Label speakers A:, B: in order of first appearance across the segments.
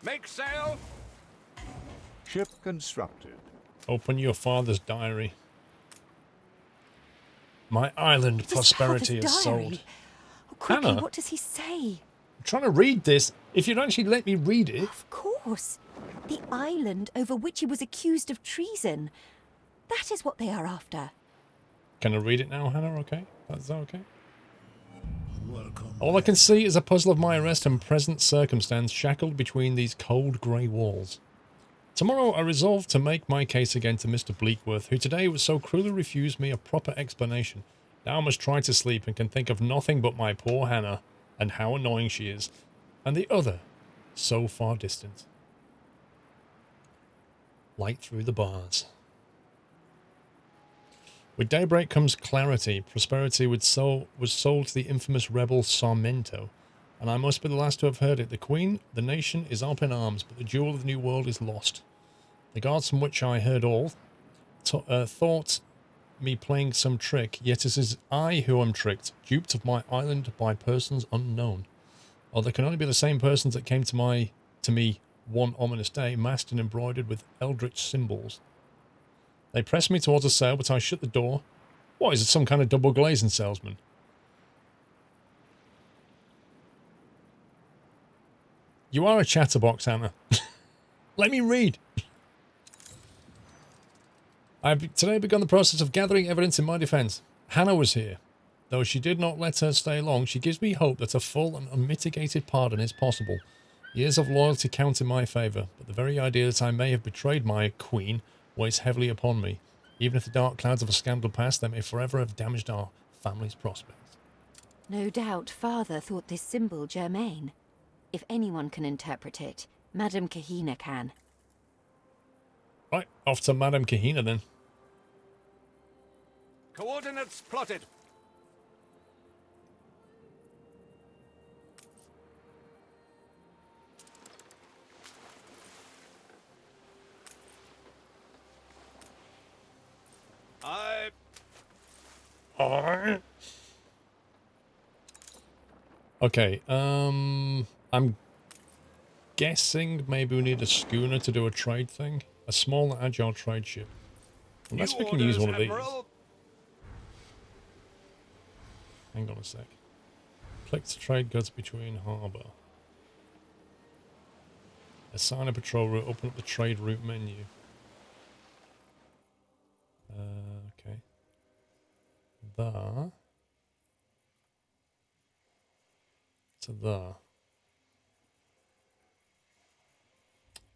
A: Make sail!
B: Ship constructed.
C: Open your father's diary. My island prosperity is sold.
D: Oh, quickly,
C: Hannah,
D: what does he say?
C: I'm trying to read this. If you'd actually let me read it.
D: Of course. The island over which he was accused of treason. That is what they are after.
C: Can I read it now, Hannah? Okay. That's okay.
E: Welcome.
C: All I can see is a puzzle of my arrest and present circumstance shackled between these cold grey walls. Tomorrow I resolve to make my case again to Mr. Bleakworth, who today was so cruelly refused me a proper explanation. Now I must try to sleep and can think of nothing but my poor Hannah, and how annoying she is, and the other, so far distant. Light through the bars. With daybreak comes clarity. Prosperity was sold to the infamous rebel Sarmento, and I must be the last to have heard it. The Queen, the nation, is up in arms, but the jewel of the New World is lost. The guards from which I heard all thought me playing some trick, yet it is I who am tricked, duped of my island by persons unknown. Or there can only be the same persons that came to me one ominous day, masked and embroidered with eldritch symbols. They pressed me towards a sale, but I shut the door. What, is it some kind of double glazing salesman? You are a chatterbox, Hannah. Let me read. I have today begun the process of gathering evidence in my defence. Hannah was here. Though she did not let her stay long, she gives me hope that a full and unmitigated pardon is possible. Years of loyalty count in my favour, but the very idea that I may have betrayed my queen weighs heavily upon me. Even if the dark clouds of a scandal pass, they may forever have damaged our family's prospects.
D: No doubt father thought this symbol germane. If anyone can interpret it, Madame Kahina can.
C: Right, off to Madame Kahina then.
A: Coordinates plotted.
C: Okay, I'm guessing maybe we need a schooner to do a trade thing. A small, agile trade ship. Unless we can use one of these. Hang on a sec. Click to trade goods between harbour. Assign a patrol route. Open up the trade route menu. Okay. There. To there.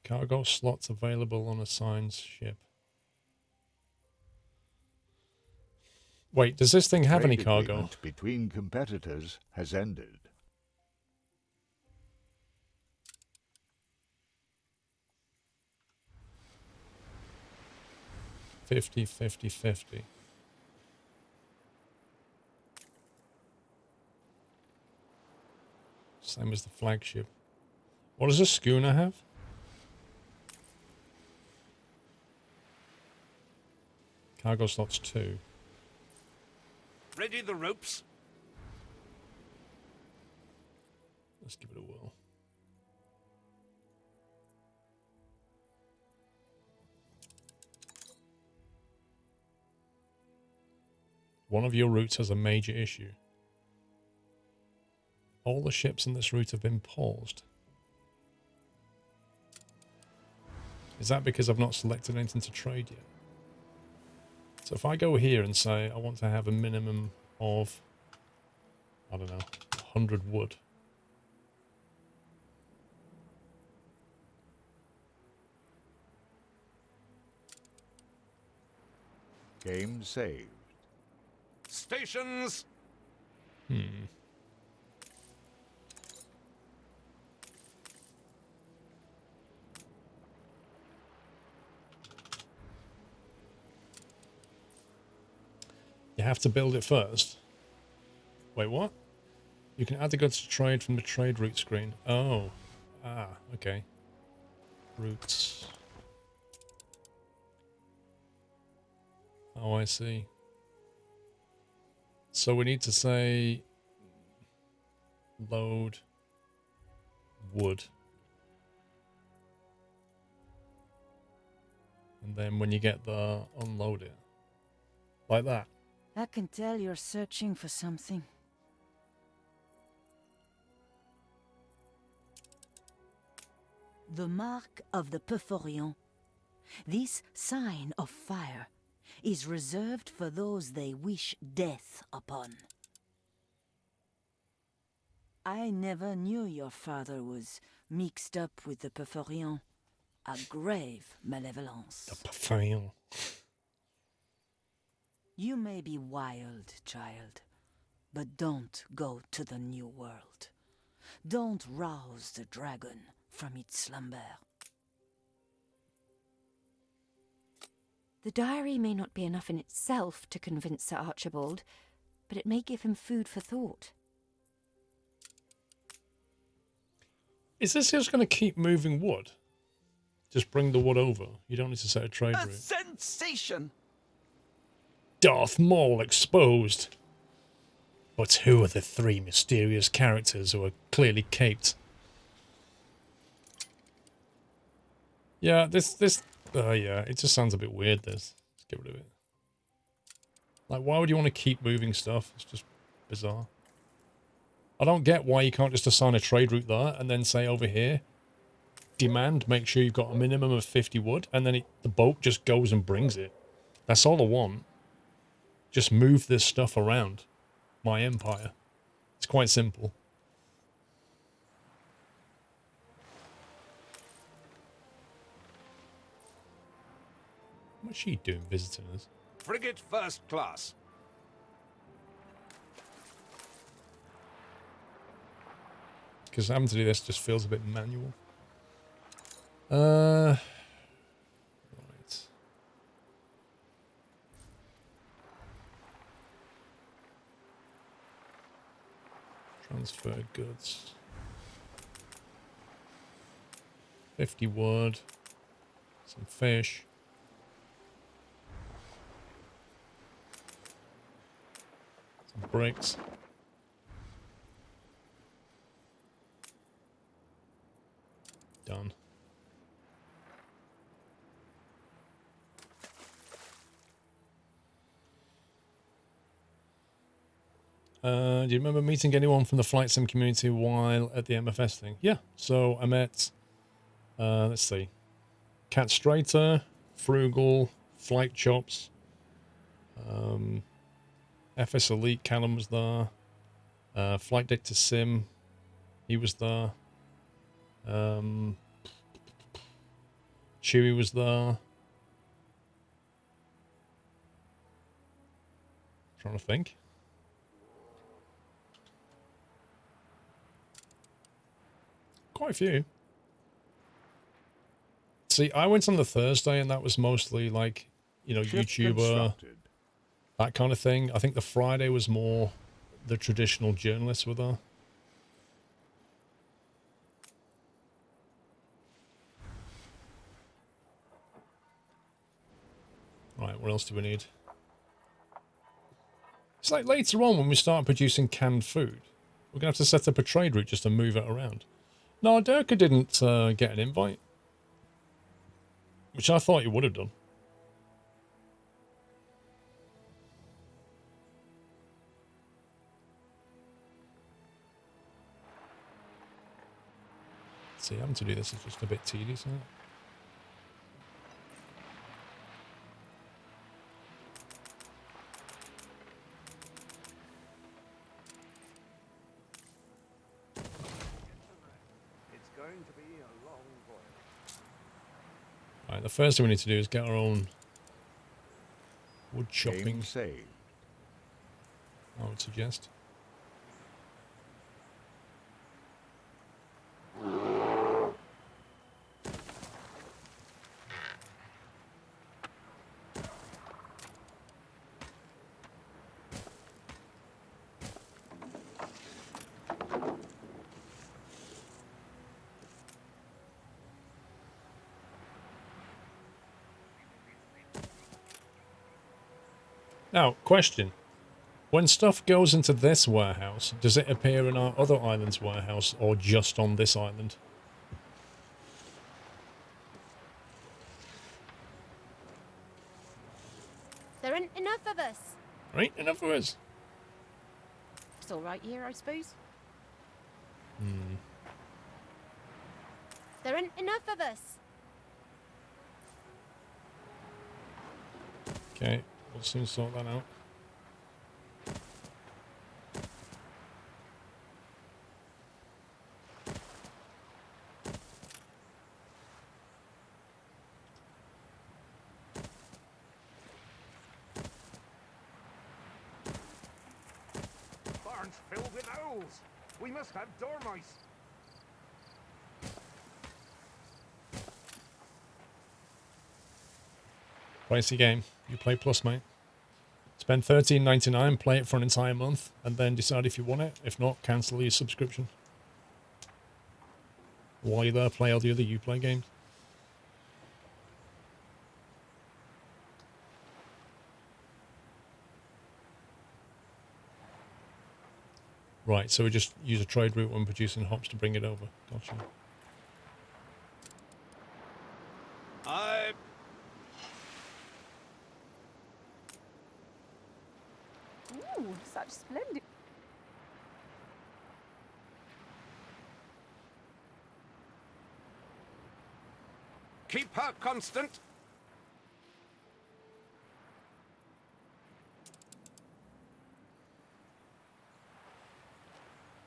C: Cargo slots available on assigned ship. Wait, does this thing have any
B: Trade
C: cargo?
B: agreement between competitors has ended.
C: $50, $50, $50. Same as the flagship. What does a schooner have? Cargo slots 2.
A: Ready the ropes.
C: Let's give it a whirl. One of your routes has a major issue. All the ships in this route have been paused. Is that because I've not selected anything to trade yet? So if I go here and say I want to have a minimum of, I don't know, 100 wood.
B: Game saved.
A: Stations.
C: You have to build it first. Wait, what? You can add the goods to trade from the trade route screen. Oh. Ah, okay. Routes. Oh, I see. So we need to say load wood. And then when you get there, unload it. Like that.
F: I can tell you're searching for something. The mark of the Perforion. This sign of fire is reserved for those they wish death upon. I never knew your father was mixed up with the Perforion. A grave malevolence.
C: The Perforion.
F: You may be wild, child, but don't go to the New World. Don't rouse the dragon from its slumber.
D: The diary may not be enough in itself to convince Sir Archibald, but it may give him food for thought.
C: Is this just going to keep moving wood? Just bring the wood over. You don't need to set a trade route.
G: Sensation!
C: Darth Maul exposed. But who are the three mysterious characters who are clearly caped? Yeah, yeah, it just sounds a bit weird, this. Let's get rid of it. Like, why would you want to keep moving stuff? It's just bizarre. I don't get why you can't just assign a trade route there and then say over here, demand, make sure you've got a minimum of 50 wood, and then the boat just goes and brings it. That's all I want. Just move this stuff around my empire. It's quite simple. What's she doing visiting us?
A: Frigate first class.
C: Because having to do this just feels a bit manual. Right. Transfer goods. 50 wood. Some fish. Some bricks. Done. Do you remember meeting anyone from the flight sim community while at the MFS thing? Yeah, so I met, let's see, Cat Strater, Frugal, Flight Chops, FS Elite, Callum was there, Flight Deck to Sim, he was there, Chewie was there. Trying to think. Quite a few. See, I went on the Thursday and that was mostly like, you know,
B: Ship
C: YouTuber,
B: constructed.
C: that kind of thing. I think the Friday was more the traditional journalists were there. Right, what else do we need? It's like later on when we start producing canned food, we're going to have to set up a trade route just to move it around. No, Durka didn't get an invite. Which I thought you would have done. See, having to do this is just a bit tedious, isn't it?
A: It's going to be a long voyage.
C: Right, the first thing we need to do is get our own wood chopping,
B: Game saved.
C: I would suggest. Now, question. When stuff goes into this warehouse, does it appear in our other island's warehouse or just on this island?
G: of us.
C: There ain't enough of us.
G: It's all right here, I suppose. There ain't enough of us.
C: Okay, we'll soon sort that out.
A: Barns filled with owls. We must have dormice.
C: Pricey game. You play plus, mate. Spend $13.99, play it for an entire month, and then decide if you want it. If not, cancel your subscription. While you're there, play all the other Uplay games. Right, so we just use a trade route when producing hops to bring it over. Gotcha.
H: Ooh, such splendid.
A: Keep her constant.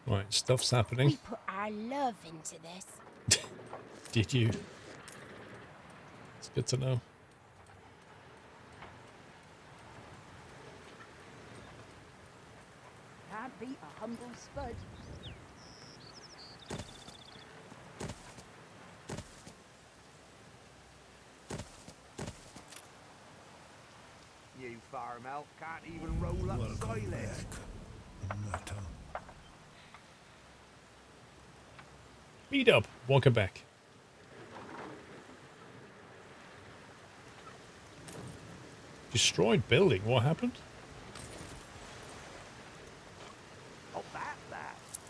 C: Right, stuff's happening.
G: We put our love into this.
C: Did you? It's good to know.
H: Can't beat a humble spud.
A: You farm elk can't even roll up
E: Welcome
A: silage.
E: back, Nutter.
C: Meet up. Welcome back. Destroyed building. What happened?
A: Oh, that.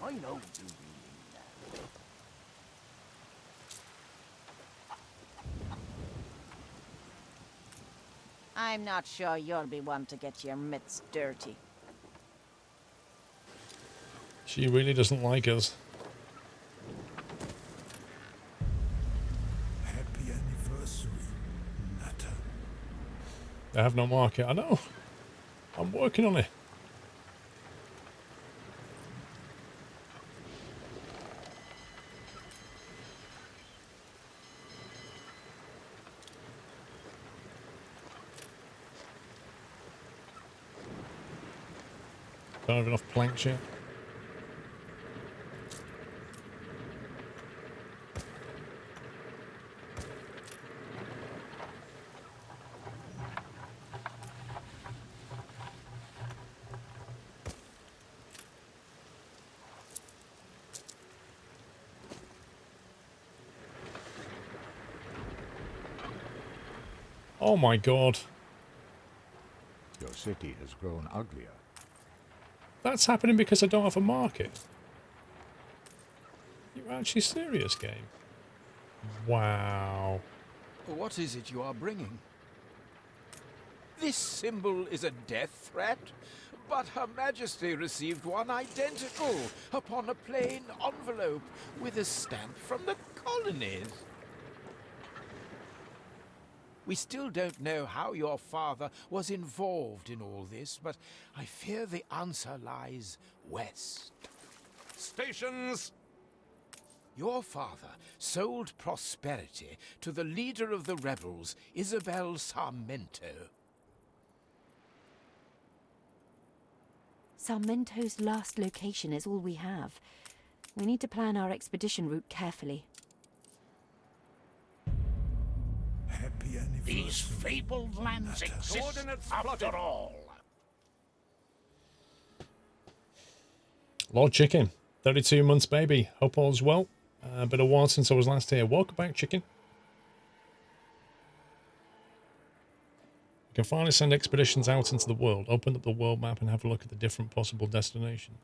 A: I know you mean that.
F: I'm not sure you'll be one to get your mitts dirty.
C: She really doesn't like us.
E: Happy anniversary, Nutter.
C: I have no market. I know. I'm working on it. Don't have enough planks yet. Oh my god.
B: Your city has grown uglier.
C: That's happening because I don't have a market. You're actually serious, game? Wow.
I: What is it you are bringing? This symbol is a death threat, but Her Majesty received one identical upon a plain envelope with a stamp from the colonies. We still don't know how your father was involved in all this, but I fear the answer lies west.
A: Stations!
I: Your father sold prosperity to the leader of the rebels, Isabel Sarmento.
D: Sarmento's last location is all we have. We need to plan our expedition route carefully.
E: Happy anniversary.
J: These fabled lands
E: Nutter.
J: exist
A: Coordinates
J: after
A: plotted.
J: all.
C: Lord Chicken. 32 months baby. Hope all's well. Been a while since I was last here. Welcome back, Chicken. You can finally send expeditions out into the world. Open up the world map and have a look at the different possible destinations.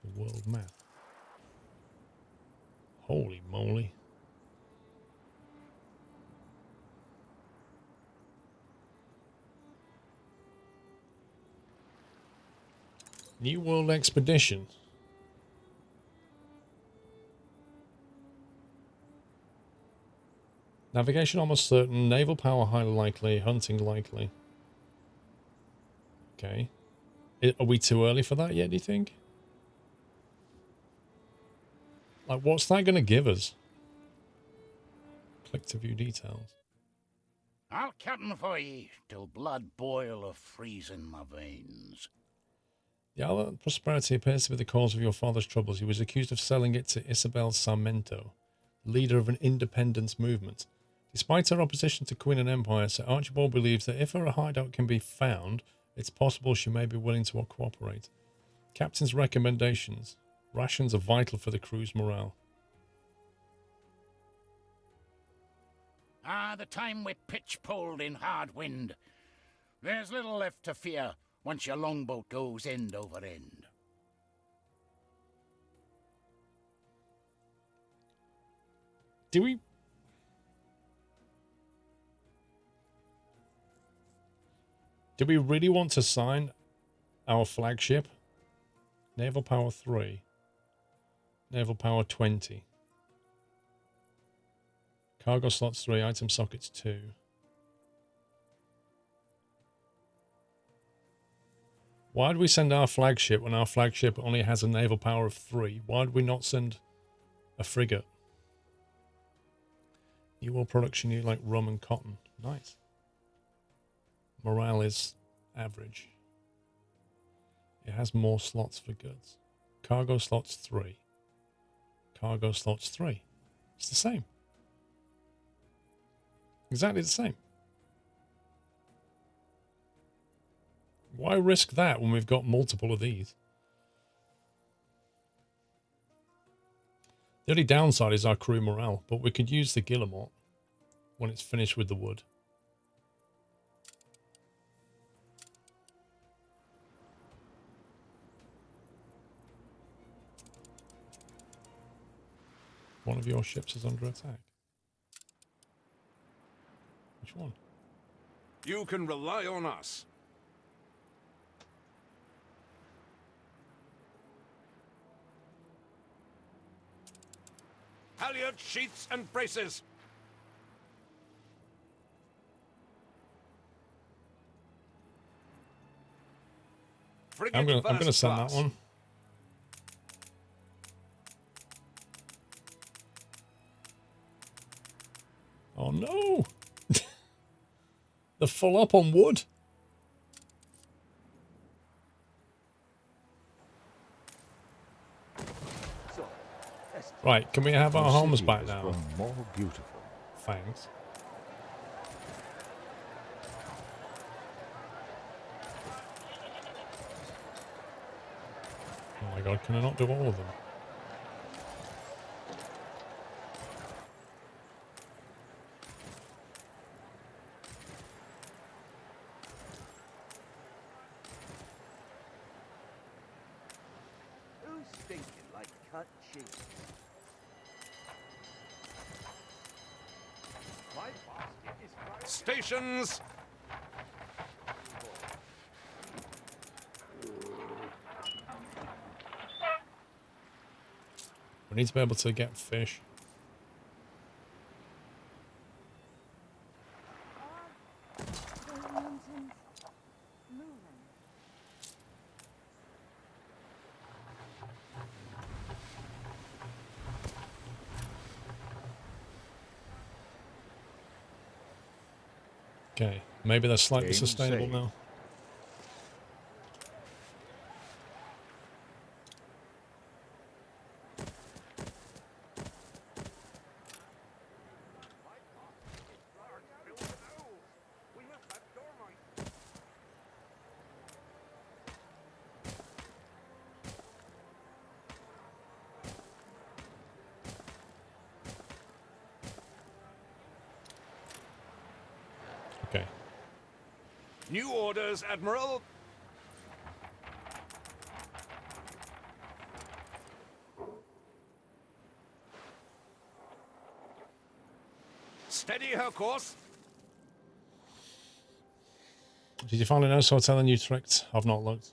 C: The world map. Holy moly. New World Expedition. Navigation almost certain. Naval power highly likely. Hunting likely. Okay. Are we too early for that yet, do you think? Like, what's that going to give us? Click to view details.
J: I'll captain for ye till blood boil or freeze in my veins.
C: The island prosperity appears to be the cause of your father's troubles. He was accused of selling it to Isabel Sarmento, leader of an independence movement. Despite her opposition to Queen and Empire, Sir Archibald believes that if her hideout can be found, it's possible she may be willing to cooperate. Captain's recommendations. Rations are vital for the crew's morale.
J: The time we pitch-poled in hard wind. There's little left to fear once your longboat goes end over end.
C: Do we really want to sign our flagship? Naval power 3. Naval power 20. Cargo slots 3, item sockets 2. Why did we send our flagship when our flagship only has a naval power of 3? Why did we not send a frigate? New world production, you like rum and cotton. Nice. Morale is average. It has more slots for goods. Cargo slots 3. Cargo slots 3. It's the same. Exactly the same. Why risk that when we've got multiple of these? The only downside is our crew morale, but we could use the Guillemot when it's finished with the wood. One of your ships is under attack. Which one?
A: You can rely on us. Halyard, sheets and braces.
C: I'm gonna send that one. Oh no! They're full up on wood. Right, can we have our homes back now?
B: More beautiful.
C: Thanks. Oh my god, can I not do all of them?
K: Who's thinking like cut cheese? My basket is right.
A: Stations.
C: We need to be able to get fish. Okay, maybe they're slightly
B: Game
C: sustainable
B: saved.
C: now. Okay.
A: New orders, Admiral. Steady her course.
C: Did you find a note hotel in Utrecht? I've not looked.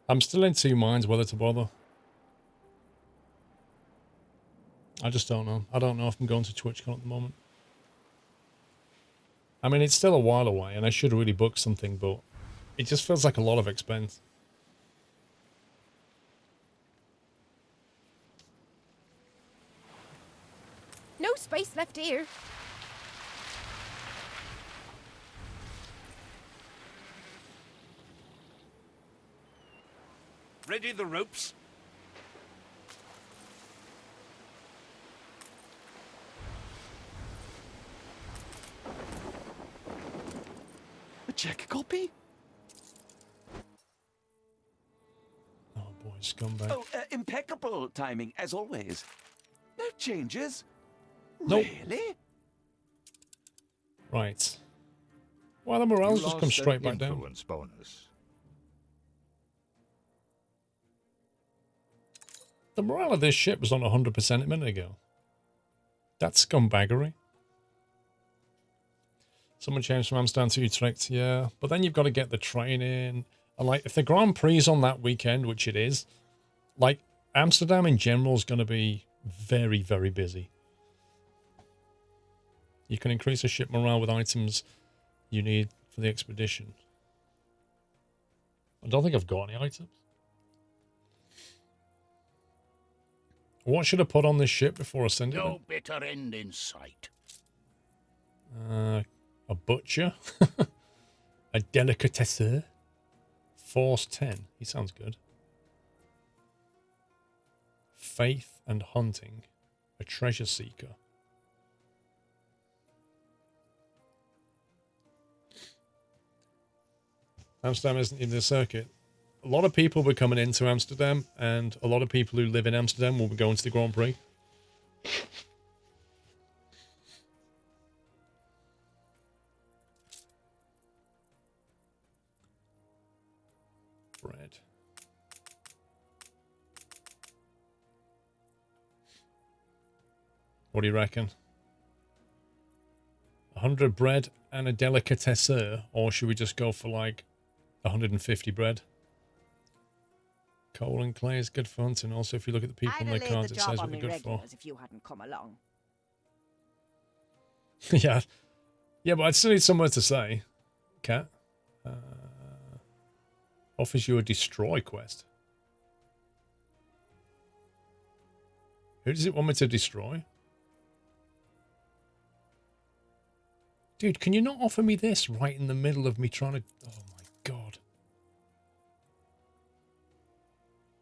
C: I'm still in two minds whether to bother. I just don't know. I don't know if I'm going to TwitchCon at the moment. I mean, it's still a while away, and I should really book something, but it just feels like a lot of expense.
G: No space left here.
K: Ready the ropes?
L: A check copy?
C: Oh boy, scumbag.
L: Oh, impeccable timing, as always. No changes?
C: Nope.
L: Really?
C: Right. Well, the morale's just come
B: lost
C: straight
B: an
C: back down.
B: influence bonus.
C: The morale of this ship was on 100% a minute ago. That's scumbaggery. Someone changed from Amsterdam to Utrecht, yeah. But then you've got to get the train in. And like, if the Grand Prix is on that weekend, which it is, like, Amsterdam in general is going to be very, very busy. You can increase a ship morale with items you need for the expedition. I don't think I've got any items. What should I put on this ship before I send it?
J: No bitter end in sight.
C: A butcher? A delicatesseur? Force 10. He sounds good. Faith and hunting. A treasure seeker. Amsterdam isn't in the circuit. A lot of people were coming into Amsterdam, and a lot of people who live in Amsterdam will be going to the Grand Prix. Bread. What do you reckon? 100 bread and a delicatesseur, or should we just go for like 150 bread? Coal and clay is good for hunting. Also, if you look at the people in their cards, it says what they're good for.
H: If you hadn't come along.
C: Yeah. Yeah, but I'd still need somewhere to say. Cat. Offers you a destroy quest. Who does it want me to destroy? Dude, can you not offer me this right in the middle of me trying to... Oh my god.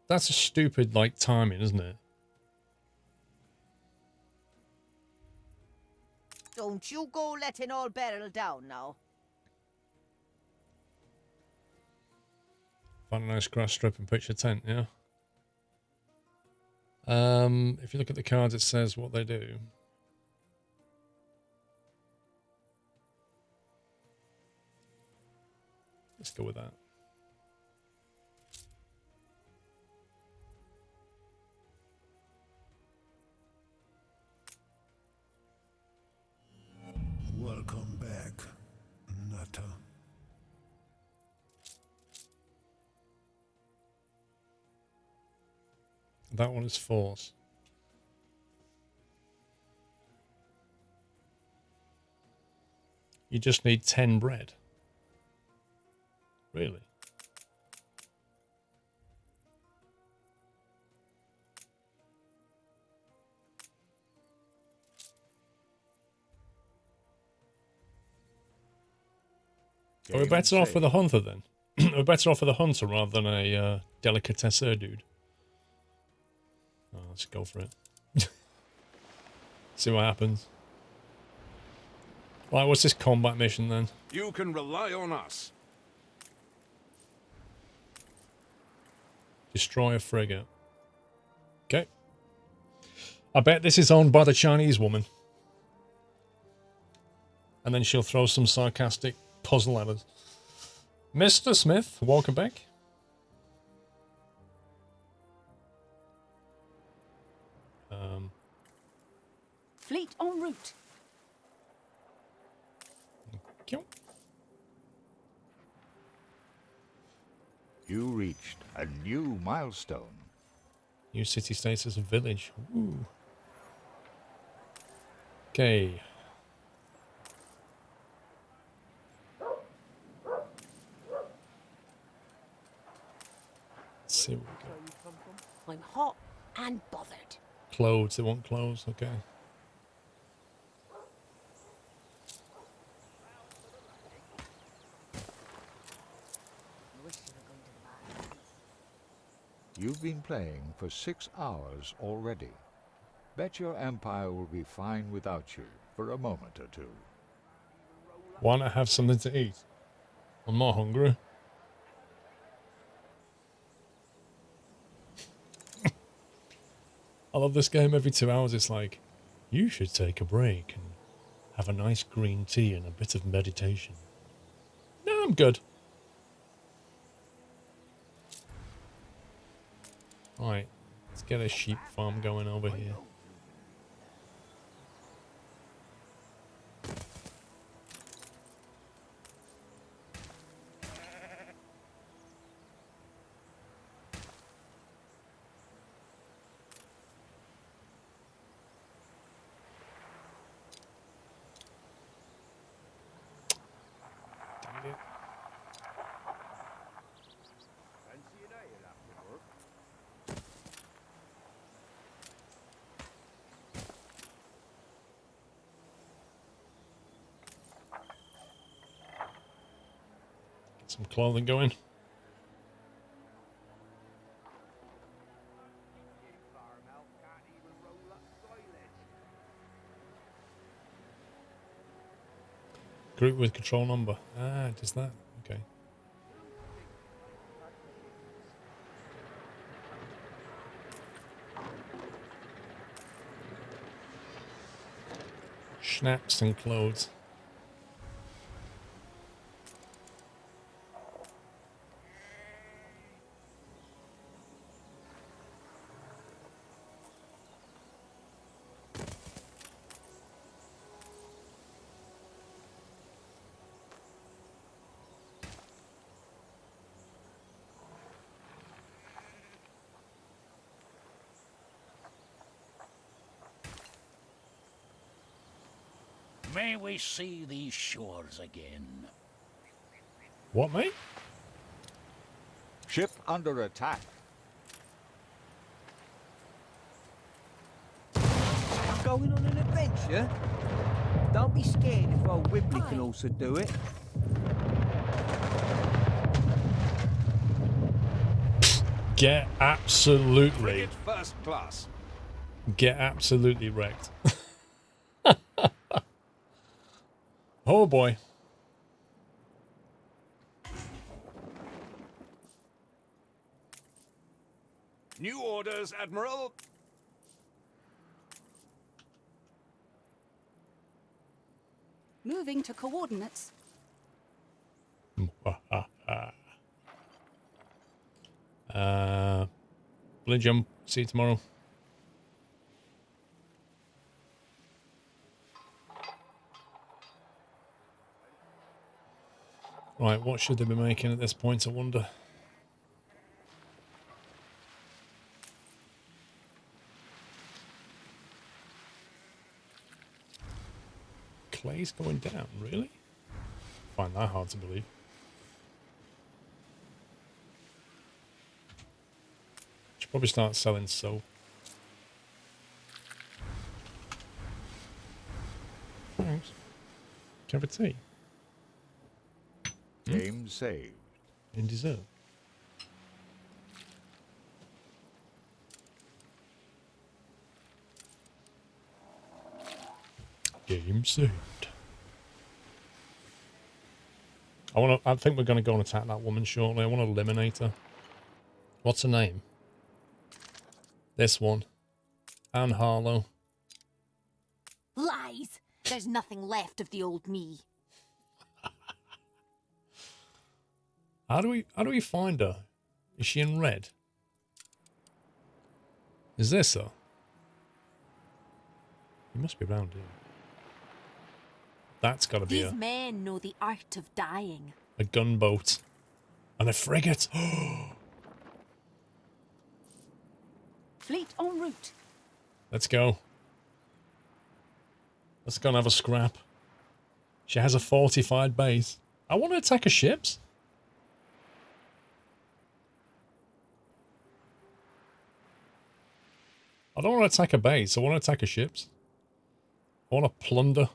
C: That's a stupid, like, timing, isn't it?
H: Don't you go letting all barrel down now.
C: Find a nice grass strip and pitch a tent, yeah? If you look at the cards, it says what they do. Let's go with that.
E: Welcome back, Nutter.
C: That one is force. You just need 10 bread. Really? Are we better off with a hunter then? We're better off with a hunter rather than a delicatesseur dude. Oh, let's go for it. See what happens. Right, what's this combat mission then?
K: You can rely on us.
C: Destroy a frigate. Okay. I bet this is owned by the Chinese woman. And then she'll throw some sarcastic puzzle at us. Mr. Smith, welcome back.
H: Fleet en route.
C: Thank you.
B: You reached A new milestone.
C: New city status of village. Ooh. Okay. Let's see what we got.
G: I'm hot and bothered.
C: Clothes, they want clothes, okay.
B: You've been playing for 6 hours already. Bet your empire will be fine without you for a moment or two.
C: Why not have something to eat? I'm not hungry. I love this game. Every 2 hours it's like, you should take a break and have a nice green tea and a bit of meditation. No, I'm good. Right, let's get a sheep farm going over here. Some clothing going. Group with control number. Ah, it does that. Okay. Schnapps and clothes.
J: May we see these shores again.
C: What, mate?
B: Ship under attack.
M: Going on an adventure? Don't be scared if old Wibbly can also do it.
C: Get absolutely.
K: Frigate first class.
C: Get absolutely wrecked. Oh boy.
K: New orders, Admiral.
G: Moving to coordinates.
C: Blue jump. See you tomorrow. Right, what should they be making at this point, I wonder? Clay's going down, really? Find that hard to believe. Should probably start selling soap. Thanks. Can I have a tea?
B: Game saved.
C: In dessert. Game saved. I think we're going to go and attack that woman shortly. I want to eliminate her. What's her name? This one. Anne Harlow.
D: Lies! There's nothing left of the old me.
C: How do we find her? Is she in red? Is this her? He must be around here. That's got to be
D: These men know the art of dying.
C: a gunboat and a frigate.
G: Fleet en route.
C: Let's go. Let's go and have a scrap. She has a fortified base. I want to attack her ships. I don't want to attack a base. I want to attack her ships. I want to plunder.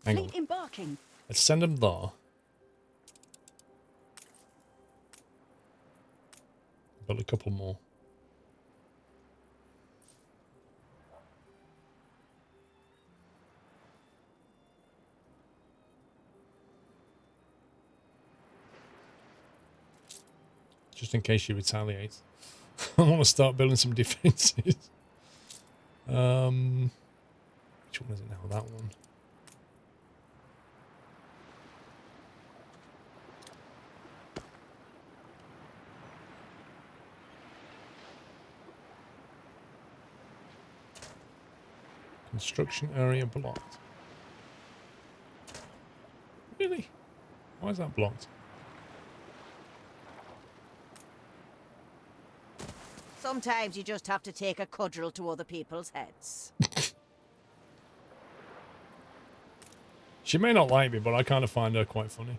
C: Hang on.
G: Fleet embarking.
C: Let's send them there. Got a couple more. Just in case she retaliates. I want to start building some defenses. Which one is it now? That one. Construction area blocked. Really? Why is that blocked?
H: Sometimes you just have to take a cudgel to other people's heads.
C: She may not like me, but I kind of find her quite funny.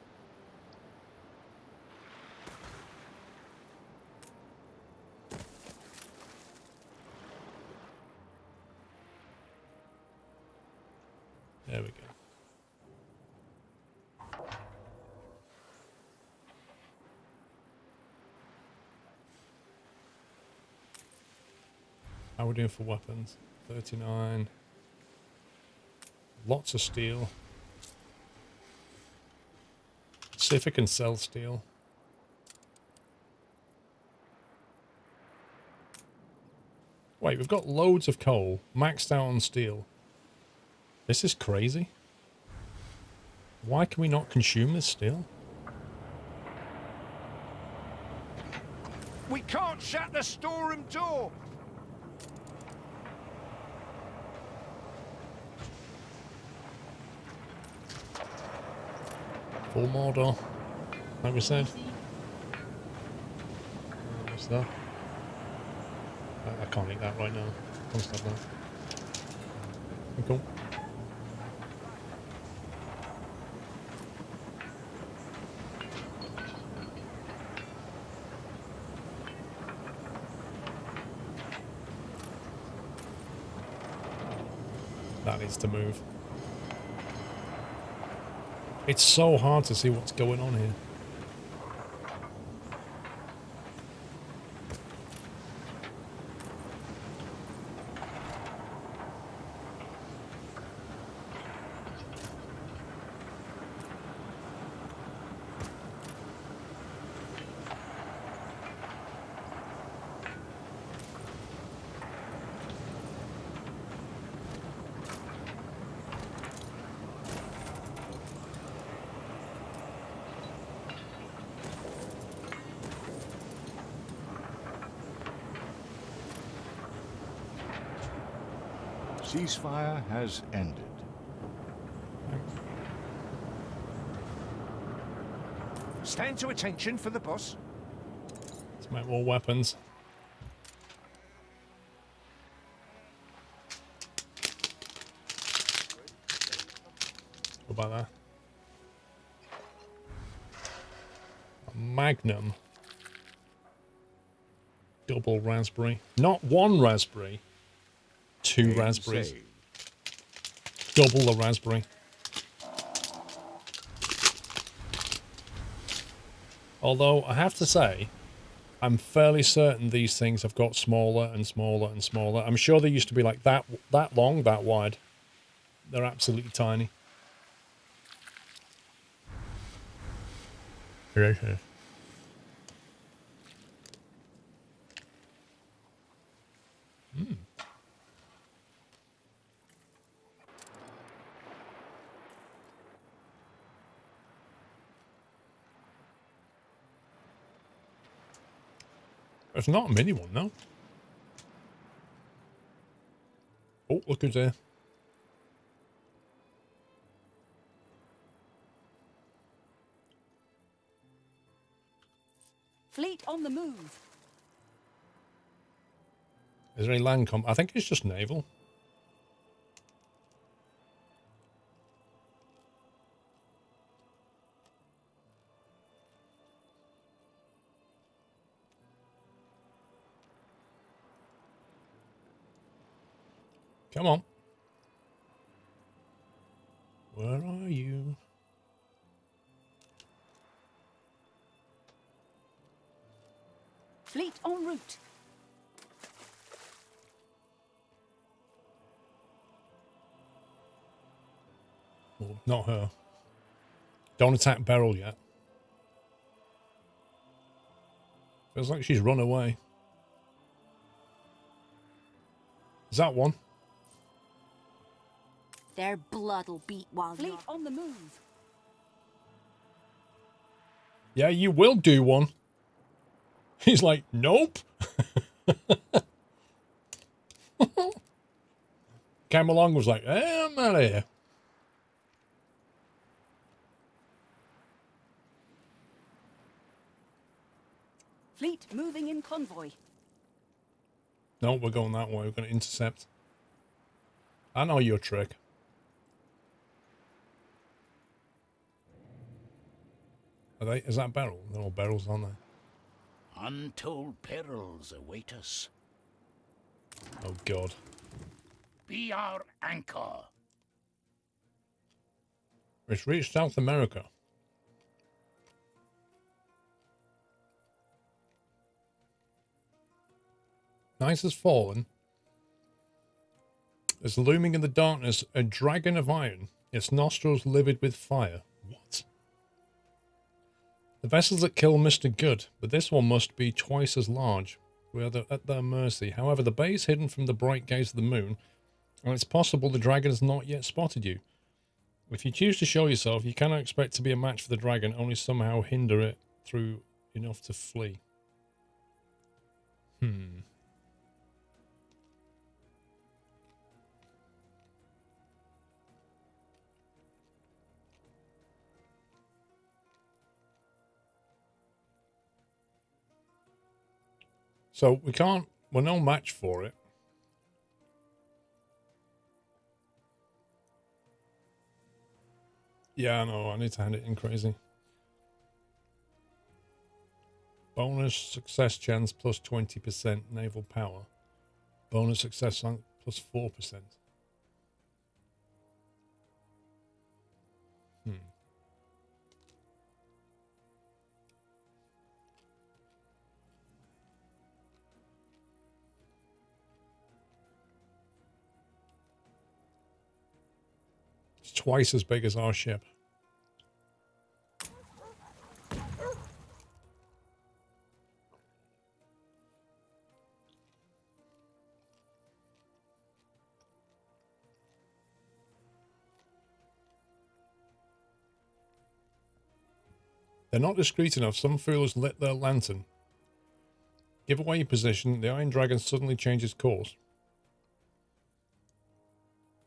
C: There we go. How are we doing for weapons? 39. Lots of steel. See if I can sell steel. Wait, we've got loads of coal, maxed out on steel. This is crazy. Why can we not consume this steel?
A: We can't shut the storeroom door.
C: Full Mordor, like we said. What's that? I can't eat that right now. Can't stop that. Cool. That needs to move. It's so hard to see what's going on here.
B: Ceasefire has ended.
A: Stand to attention for the boss.
C: Let's make more weapons. What about that? A Magnum. Double raspberry. Not one raspberry. Two raspberries. Double the raspberry. Although, I have to say, I'm fairly certain these things have got smaller and smaller and smaller. I'm sure they used to be like that long, that wide. They're absolutely tiny. Okay. It's not a mini one, no. Oh, look who's there.
G: Fleet on the move.
C: Is there any land I think it's just naval. Come on. Where are you?
G: Fleet en route.
C: Well, not her. Don't attack Beryl yet. Feels like she's run away. Is that one?
G: Their blood'll beat while Fleet on the move.
C: Yeah, you will do one. He's like, nope. Came along, was like, hey, I'm out of here.
G: Fleet moving in convoy.
C: No, we're going that way. We're going to intercept. I know your trick. Are they? Is that Beryl? They're all Beryls, aren't they?
J: Untold perils await us.
C: Oh, God.
J: Be our anchor.
C: It's reached South America. Night has fallen. There's looming in the darkness a dragon of iron, its nostrils livid with fire. What? The vessels that kill Mr. Good, but this one must be twice as large. We are at their mercy. However, the bay is hidden from the bright gaze of the moon, and it's possible the dragon has not yet spotted you. If you choose to show yourself, you cannot expect to be a match for the dragon, only somehow hinder it through enough to flee. So we're no match for it. Yeah, I know, I need to hand it in crazy. Bonus success chance plus 20% naval power. Bonus success plus 4%. It's twice as big as our ship. They're not discreet enough. Some fools lit their lantern. Give away your position. The Iron Dragon suddenly changes course.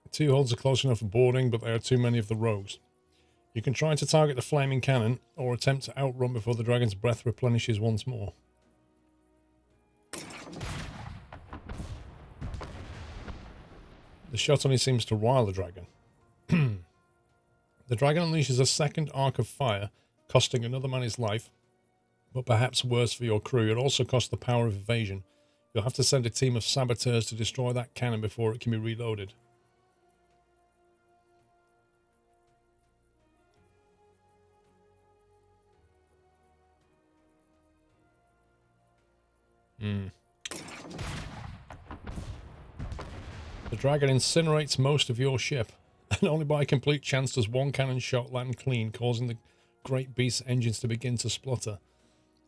C: The two holds are close enough for boarding, but there are too many of the rogues. You can try to target the flaming cannon, or attempt to outrun before the dragon's breath replenishes once more. The shot only seems to rile the dragon. The dragon unleashes a second arc of fire, costing another man his life, but perhaps worse for your crew. It also costs the power of evasion. You'll have to send a team of saboteurs to destroy that cannon before it can be reloaded. The dragon incinerates most of your ship, and only by complete chance does one cannon shot land clean, causing the great beast's engines to begin to splutter.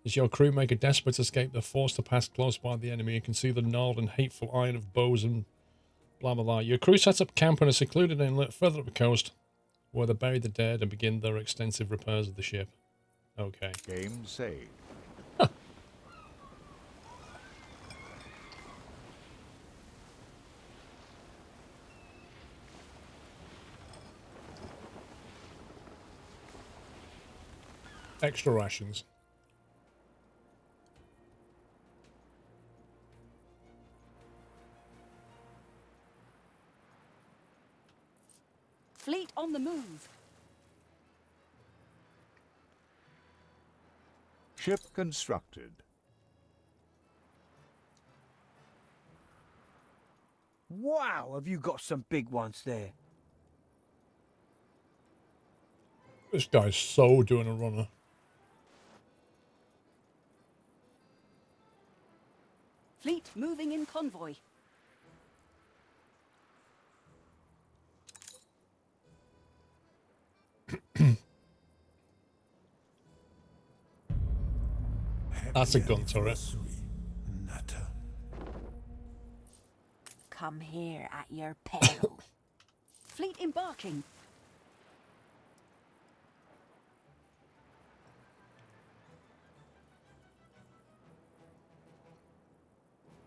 C: As your crew make a desperate escape, they're forced to pass close by the enemy. You can see the gnarled and hateful iron of bows and blah blah blah. Your crew sets up camp on a secluded inlet further up the coast, where they bury the dead and begin their extensive repairs of the ship. Okay.
B: Game saved.
C: Extra rations.
G: on the move.
B: Ship constructed.
M: Wow, have you got some big ones there?
C: This guy's so doing a runner.
G: Fleet moving in convoy.
C: That's a gun turret.
E: Nutter.
G: Come here at your peril. Fleet embarking.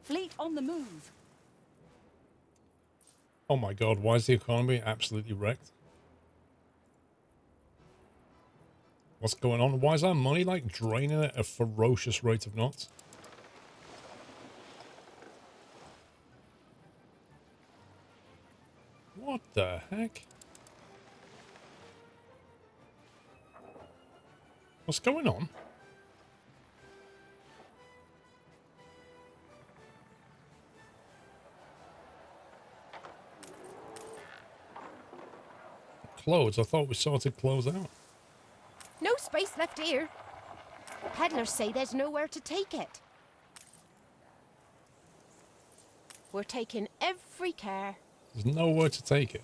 G: Fleet on the move.
C: Oh my god, why is the economy absolutely wrecked? What's going on? Why is our money like draining at a ferocious rate of knots? What the heck? What's going on? Clothes? I thought we sorted clothes out.
N: No space left here. Peddlers say there's nowhere to take it. We're taking every care.
C: There's nowhere to take it.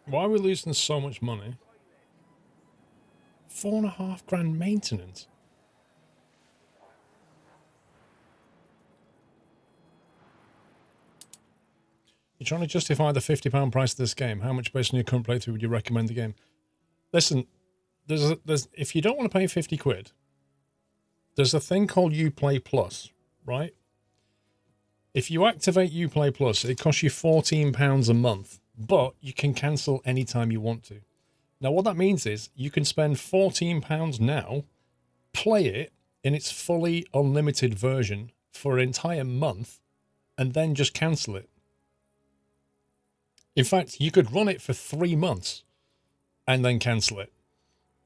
C: Why are we losing so much money? 4.5 grand maintenance. You're trying to justify the £50 price of this game. How much based on your current playthrough would you recommend the game? Listen, there's if you don't want to pay 50 quid, there's a thing called Uplay Plus, right? If you activate Uplay Plus, it costs you £14 a month, but you can cancel anytime you want to. Now, what that means is you can spend £14 now, play it in its fully unlimited version for an entire month, and then just cancel it. In fact, you could run it for 3 months and then cancel it.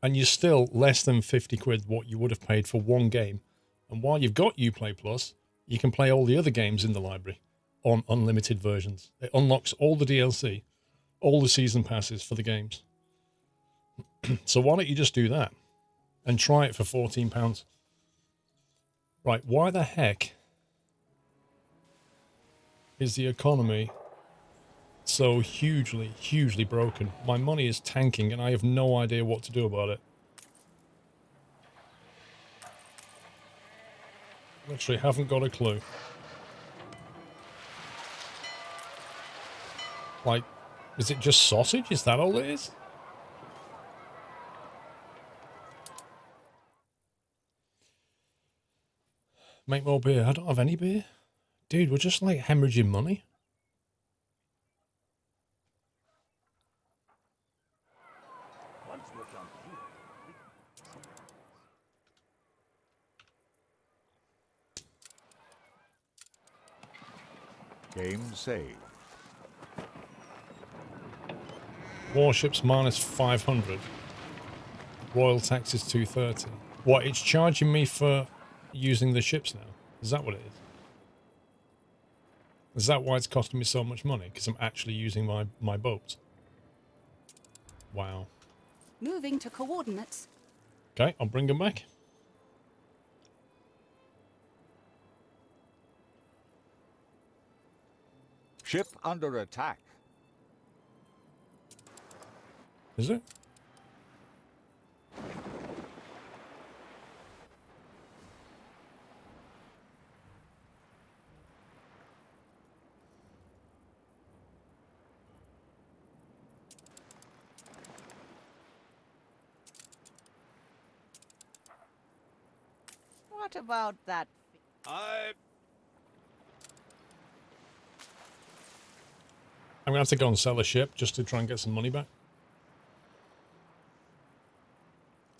C: And you're still less than 50 quid what you would have paid for one game. And while you've got Uplay Plus, you can play all the other games in the library on unlimited versions. It unlocks all the DLC, all the season passes for the games. So why don't you just do that and try it for £14? Right, why the heck is the economy so hugely broken? My money is tanking and I have no idea what to do about it. Literally haven't got a clue. Like, is it just sausage? Is that all it is? Make more beer. I don't have any beer. Dude, we're just like hemorrhaging money.
B: Game saved.
C: Warships minus 500. Royal tax is 230. What, it's charging me for using the ships now? Is that what it is? Is that why it's costing me so much money? Because I'm actually using my boat. Wow.
G: Moving to coordinates.
C: Okay, I'll bring them back.
B: Ship under attack.
C: Is it?
H: What about that?
C: I'm going to have to go and sell a ship just to try and get some money back.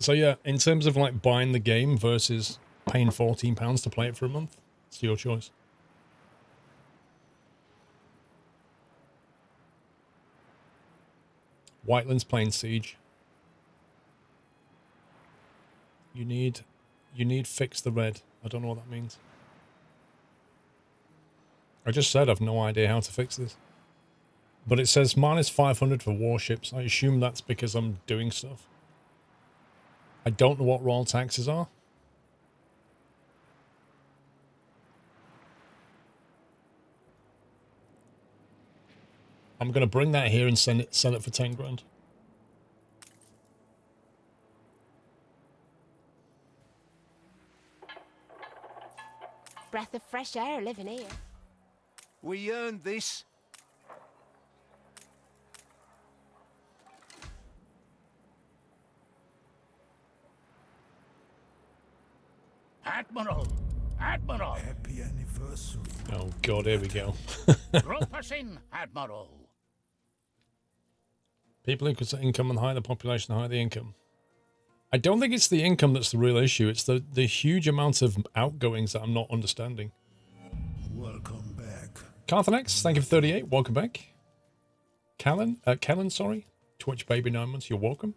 C: So yeah, in terms of like buying the game versus paying £14 to play it for a month, it's your choice. Whiteland's playing Siege. You need fix the red. I don't know what that means. I just said I've no idea how to fix this. But it says minus 500 for warships. I assume that's because I'm doing stuff. I don't know what royal taxes are. I'm going to bring that here and sell it for 10 grand.
N: Breath of fresh air living here.
M: We earned this.
J: Admiral! Admiral!
E: Happy anniversary.
C: Oh god, here we go.
J: Rope us in, Admiral.
C: People who consider income and the higher the population, the higher the income. I don't think it's the income that's the real issue. It's the huge amount of outgoings that I'm not understanding.
E: Welcome back.
C: Carthanex, thank you for 38. Welcome back. Kellen, sorry. Twitch baby 9 months, you're welcome.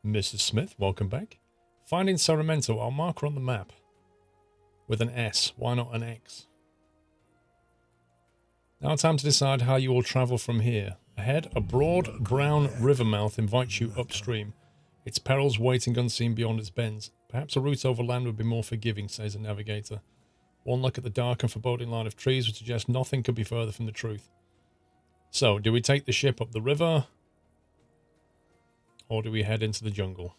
C: Mrs. Smith, welcome back. Finding Saramento, I'll mark her on the map. With an S, why not an X? Now time to decide how you will travel from here. Ahead, a broad, brown river mouth invites you upstream. Its perils waiting unseen beyond its bends. Perhaps a route over land would be more forgiving, says the navigator. One look at the dark and foreboding line of trees would suggest nothing could be further from the truth. So, do we take the ship up the river? Or do we head into the jungle?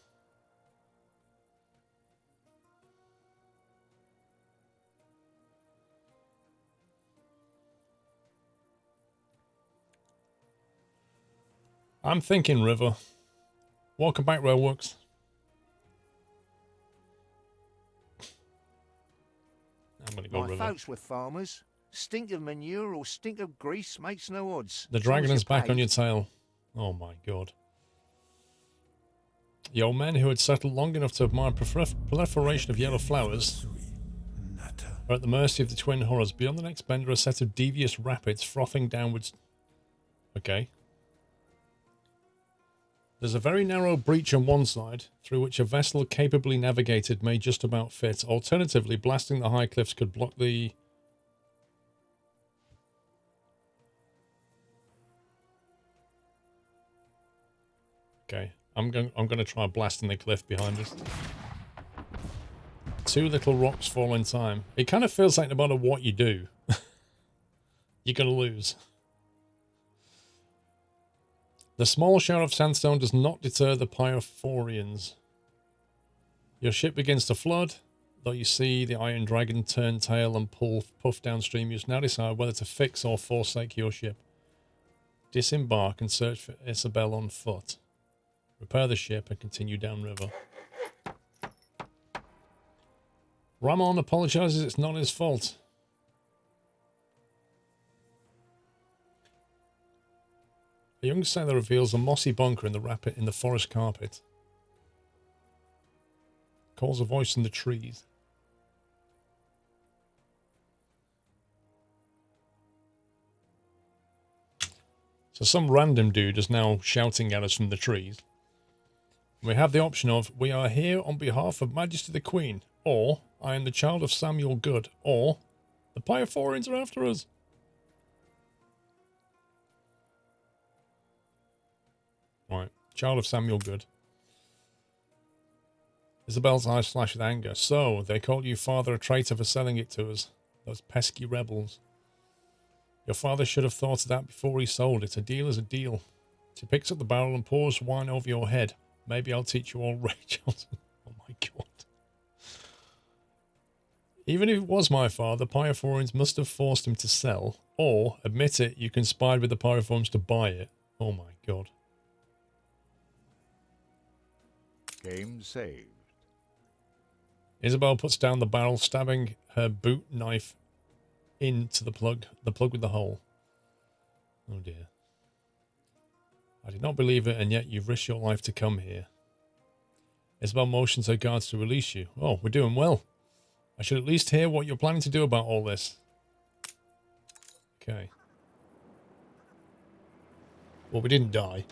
C: I'm thinking river. Welcome back, Railworks. I'm gonna go
M: My
C: river.
M: folks were farmers. Stink of manure or stink of grease makes no odds.
C: The
M: As long
C: dragon
M: as
C: is
M: you're
C: back on
M: paid.
C: your tail. Oh my god. The old men who had settled long enough to admire proliferation of yellow flowers are at the mercy of the twin horrors. Beyond the next bend are a set of devious rapids frothing downwards. Okay. There's a very narrow breach on one side, through which a vessel capably navigated may just about fit. Alternatively, blasting the high cliffs could block the... Okay, I'm going to try blasting the cliff behind us. 2 little rocks fall in time. It kind of feels like no matter what you do, you're going to lose. The small shower of sandstone does not deter the Pyrophorians. Your ship begins to flood, though you see the Iron Dragon turn tail and puff downstream. You now decide whether to fix or forsake your ship. Disembark and search for Isabel on foot. Repair the ship and continue downriver. Ramon apologizes, it's not his fault. A young sailor reveals a mossy bunker in the forest carpet. Calls a voice in the trees. So some random dude is now shouting at us from the trees. We have the option of, we are here on behalf of Majesty the Queen, or, I am the child of Samuel Good, or, the Pyrophorians are after us. Right, child of Samuel Good. Isabel's eyes flash with anger. So, they called you father a traitor for selling it to us. Those pesky rebels. Your father should have thought of that before he sold it. A deal is a deal. She picks up the barrel and pours wine over your head. Maybe I'll teach you all Rachel. Oh my god. Even if it was my father, Pyrophorians must have forced him to sell. Or, admit it, you conspired with the Pyrophorians to buy it. Oh my god.
B: Game saved.
C: Isabel puts down the barrel, stabbing her boot knife into the plug with the hole. Oh dear. I did not believe it, and yet you've risked your life to come here. Isabel motions her guards to release you. Oh, we're doing well. I should at least hear what you're planning to do about all this. Okay. Well, we didn't die.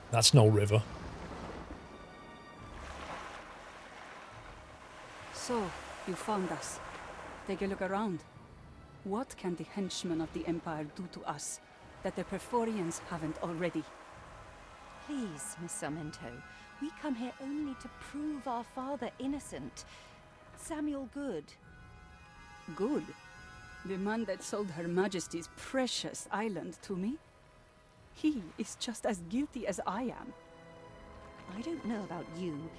C: That's no river.
O: So, you found us. Take a look around. What can the henchmen of the Empire do to us that the Perforians haven't already?
D: Please, Miss Sarmento, we come here only to prove our father innocent. Samuel Good.
O: Good? The man that sold Her Majesty's precious island to me? He is just as guilty as I am.
D: I don't know about you,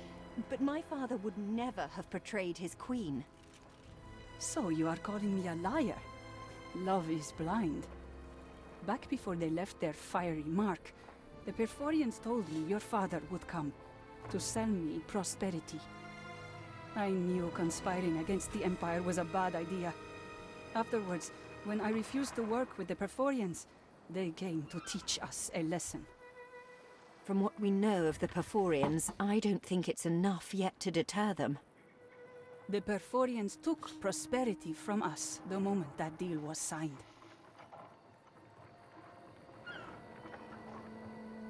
D: but my father would never have betrayed his queen.
O: So you are calling me a liar? Love is blind. Back before they left their fiery mark, the Perforians told me your father would come to sell me prosperity. I knew conspiring against the Empire was a bad idea. Afterwards, when I refused to work with the Perforians, they came to teach us a lesson.
D: From what we know of the Perforians, I don't think it's enough yet to deter them.
O: The Perforians took prosperity from us the moment that deal was signed.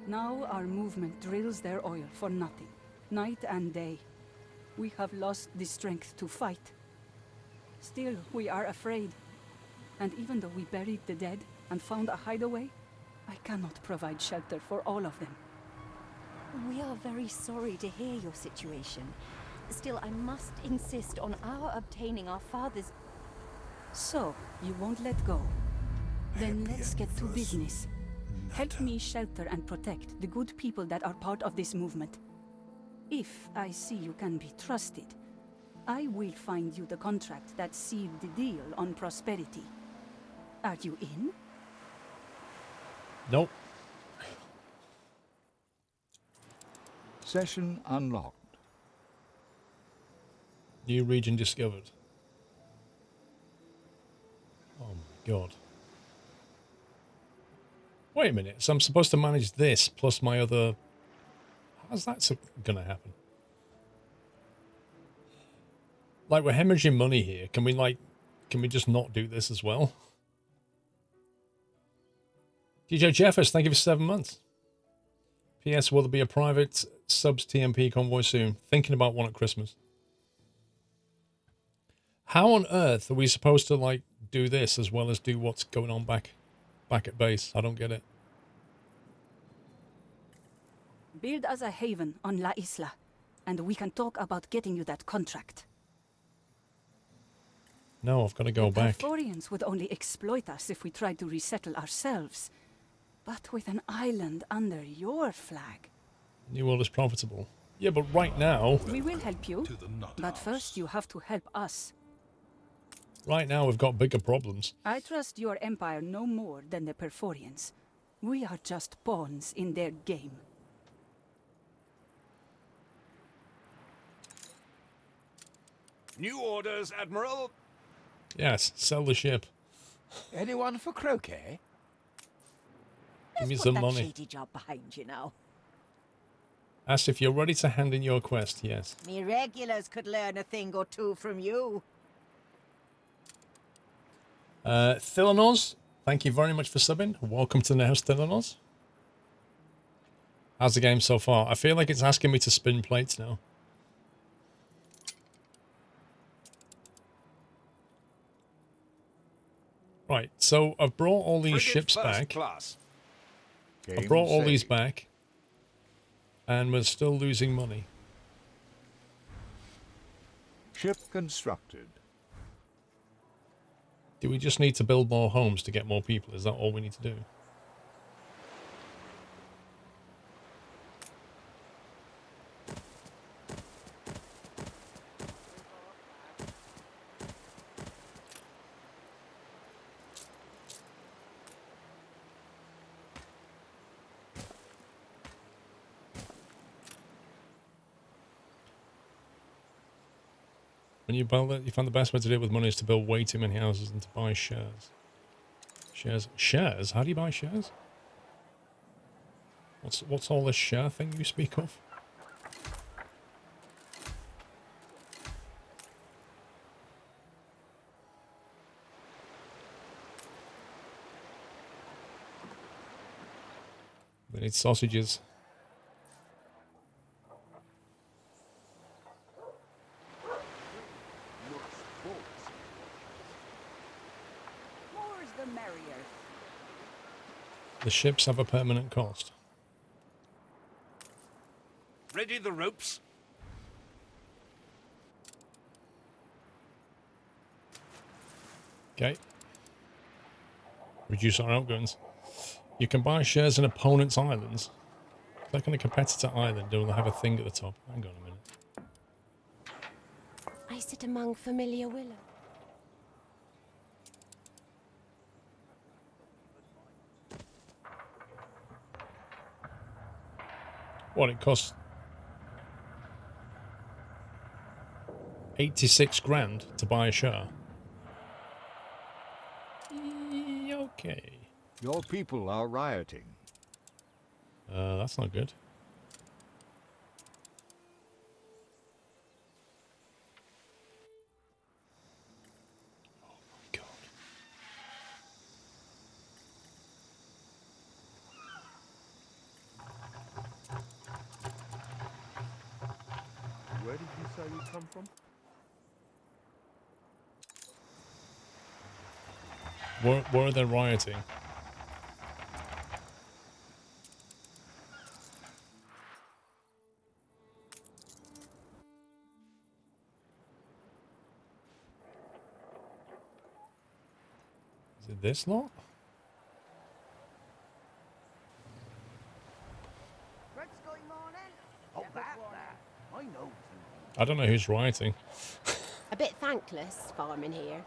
O: Now our movement drills their oil for nothing, night and day. We have lost the strength to fight. Still, we are afraid. And even though we buried the dead and found a hideaway, I cannot provide shelter for all of them.
D: We are very sorry to hear your situation. Still, I must insist on our obtaining our father's...
O: So, you won't let go? Then let's get to business. Help me shelter and protect the good people that are part of this movement. If I see you can be trusted, I will find you the contract that sealed the deal on prosperity. Are you in?
C: Nope.
B: Session unlocked.
C: New region discovered. Oh my god. Wait a minute, so I'm supposed to manage this plus my other... How's that gonna happen? Like, we're hemorrhaging money here. Can we just not do this as well? DJ Jeffers, thank you for 7 months. P.S. Will there be a private subs TMP convoy soon? Thinking about one at Christmas. How on earth are we supposed to, like, do this as well as do what's going on back at base? I don't get it.
O: Build us a haven on La Isla, and we can talk about getting you that contract.
C: No, I've got to go back.
O: The Perforians would only exploit us if we tried to resettle ourselves. But with an island under your flag...
C: New World is profitable. Yeah, but right now...
O: We will help you, but first you have to help us.
C: Right now we've got bigger problems.
O: I trust your empire no more than the Perforians. We are just pawns in their game.
K: New orders, Admiral.
C: Yes, sell the ship.
I: Anyone for croquet?
C: Give me
H: Let's
C: some
H: put that
C: money.
H: shady job behind you now.
C: Ask if you're ready to hand in your quest, yes.
H: Me regulars could learn a thing or two from you.
C: Thilanos, thank you very much for subbing. Welcome to the house, Thilanos. How's the game so far? I feel like it's asking me to spin plates now. Right, so I've brought all these ships back.
K: Class.
C: I brought all these back. And we're still losing money.
B: Ship constructed.
C: Do we just need to build more homes to get more people? Is that all we need to do? When you build it, you find the best way to do it with money is to build way too many houses and to buy shares. Shares. Shares? How do you buy shares? What's all this share thing you speak of? We need sausages.
G: More's the merrier.
C: The ships have a permanent cost.
K: Ready the ropes?
C: Okay. Reduce our outguns. You can buy shares in opponents' islands. Click on a competitor island, and they'll have a thing at the top. Hang on a minute.
N: I sit among familiar willow.
C: What, it costs 86 grand to buy a share? Okay.
B: Your people are rioting.
C: That's not good. Oh my god.
A: Where did you say you come from?
C: Where are they rioting? Is it this lot?
A: Oh, that there. I know.
C: I don't know who's rioting.
N: A bit thankless farming here.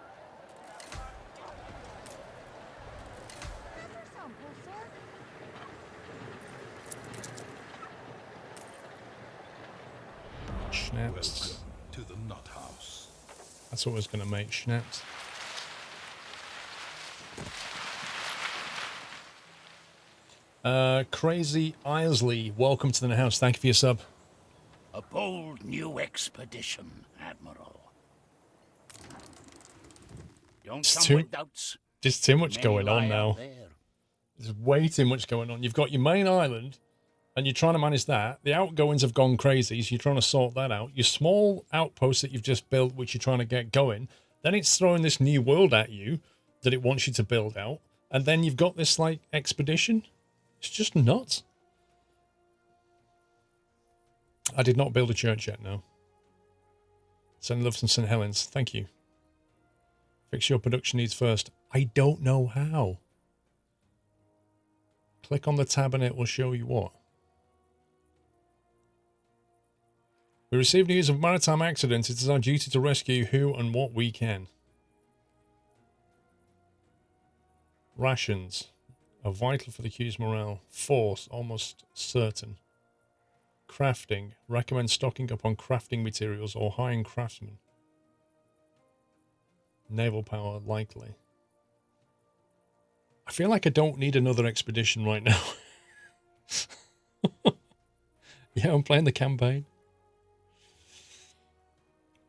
N: Schnapps.
E: To the nut house.
C: That's what was going to make schnapps. Crazy Isley, welcome to the house. Thank you for your sub.
J: A bold new expedition, Admiral. Don't
C: It's
J: come with doubts.
C: just too much
J: Many
C: going on
J: lie
C: now.
J: out there.
C: There's way too much going on. You've got your main island, and you're trying to manage that. The outgoings have gone crazy, so you're trying to sort that out. Your small outpost that you've just built, which you're trying to get going, then it's throwing this new world at you that it wants you to build out, and then you've got this, like, expedition. It's just nuts. I did not build a church yet, no. Send love from St. Helens. Thank you. Fix your production needs first. I don't know how. Click on the tab and it will show you what. We received news of maritime accident. It is our duty to rescue who and what we can. Rations are vital for the crew's morale. Force, almost certain. Crafting. Recommend stocking up on crafting materials or hiring craftsmen. Naval power, likely. I feel like I don't need another expedition right now. Yeah, I'm playing the campaign.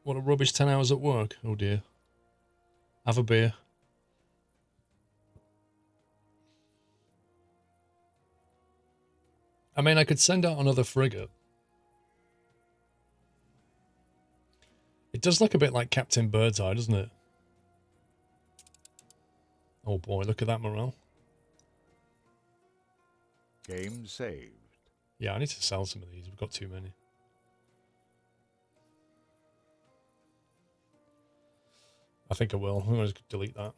C: What a rubbish 10 hours at work. Oh dear. Have a beer. I mean, I could send out another frigate. It does look a bit like Captain Birdseye, doesn't it? Oh boy, look at that morale.
B: Game saved.
C: Yeah, I need to sell some of these. We've got too many. I think I will. I'm going to delete that.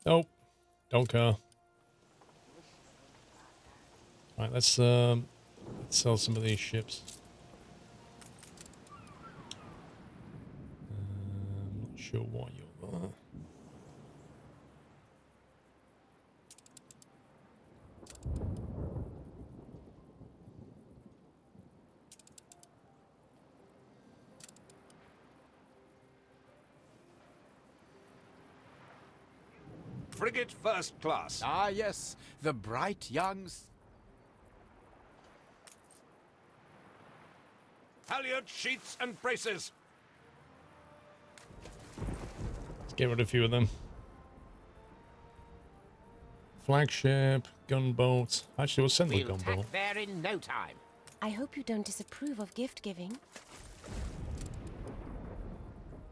C: Nope. Don't care. Right, let's sell some of these ships. I'm not sure why you're there.
K: Frigate first class.
I: Ah, yes, the bright young...
K: Halyard, sheets and braces.
C: Let's get rid of a few of them. Flagship, gunboat. Actually, we'll send the gunboat.
N: there in no time. I hope you don't disapprove of gift giving.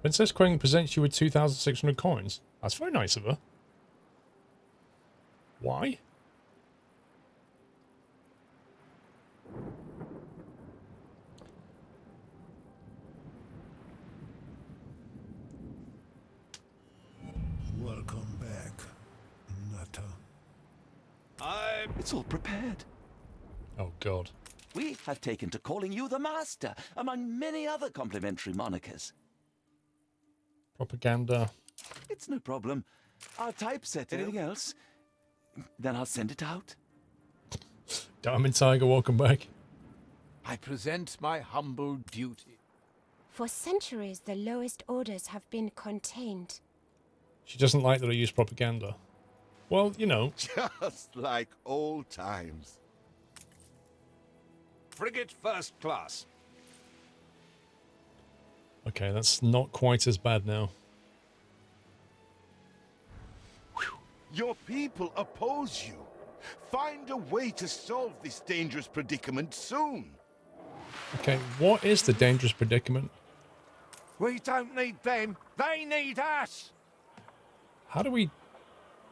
C: Princess Queen presents you with 2,600 coins. That's very nice of her. Why?
E: Welcome back, Nutter.
L: It's all prepared.
C: Oh, God.
L: We have taken to calling you the Master, among many other complimentary monikers.
C: Propaganda.
L: It's no problem. I'll typeset anything else. Then I'll send it out.
C: Diamond Tiger, welcome back.
I: I present my humble duty.
N: For centuries, the lowest orders have been contained.
C: She doesn't like that I use propaganda. Well, you know.
E: Just like old times.
K: Frigate first class.
C: Okay, that's not quite as bad now.
E: Your people oppose you. Find a way to solve this dangerous predicament soon.
C: Okay, what is the dangerous predicament?
A: We don't need them. They need us.
C: How do we...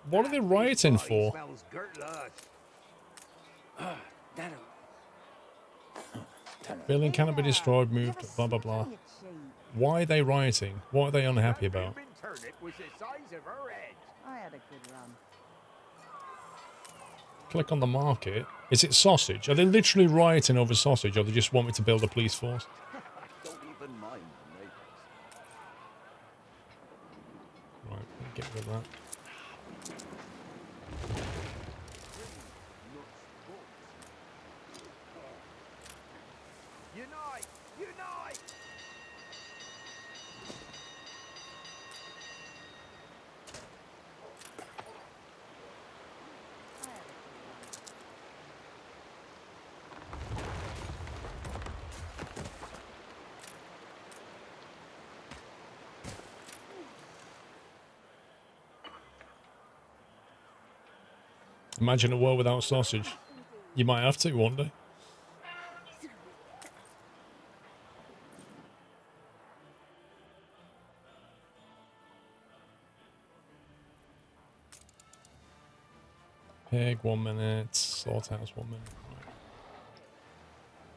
C: What are they rioting for?
A: Smells gurgly.
C: Building cannot be destroyed, moved, blah, blah, blah. Why are they rioting? What are they unhappy about?
A: Turnip was the size of her head.
H: I had a good run.
C: Click on the market. Is it sausage? Are they literally rioting over sausage, or they just want me to build a police force?
L: Don't even mind the neighbors.
C: Right, get rid of that.
A: Unite! Unite!
C: Imagine a world without sausage. You might have to one day. Pig, 1 minute. Slaughterhouse, 1 minute. Right.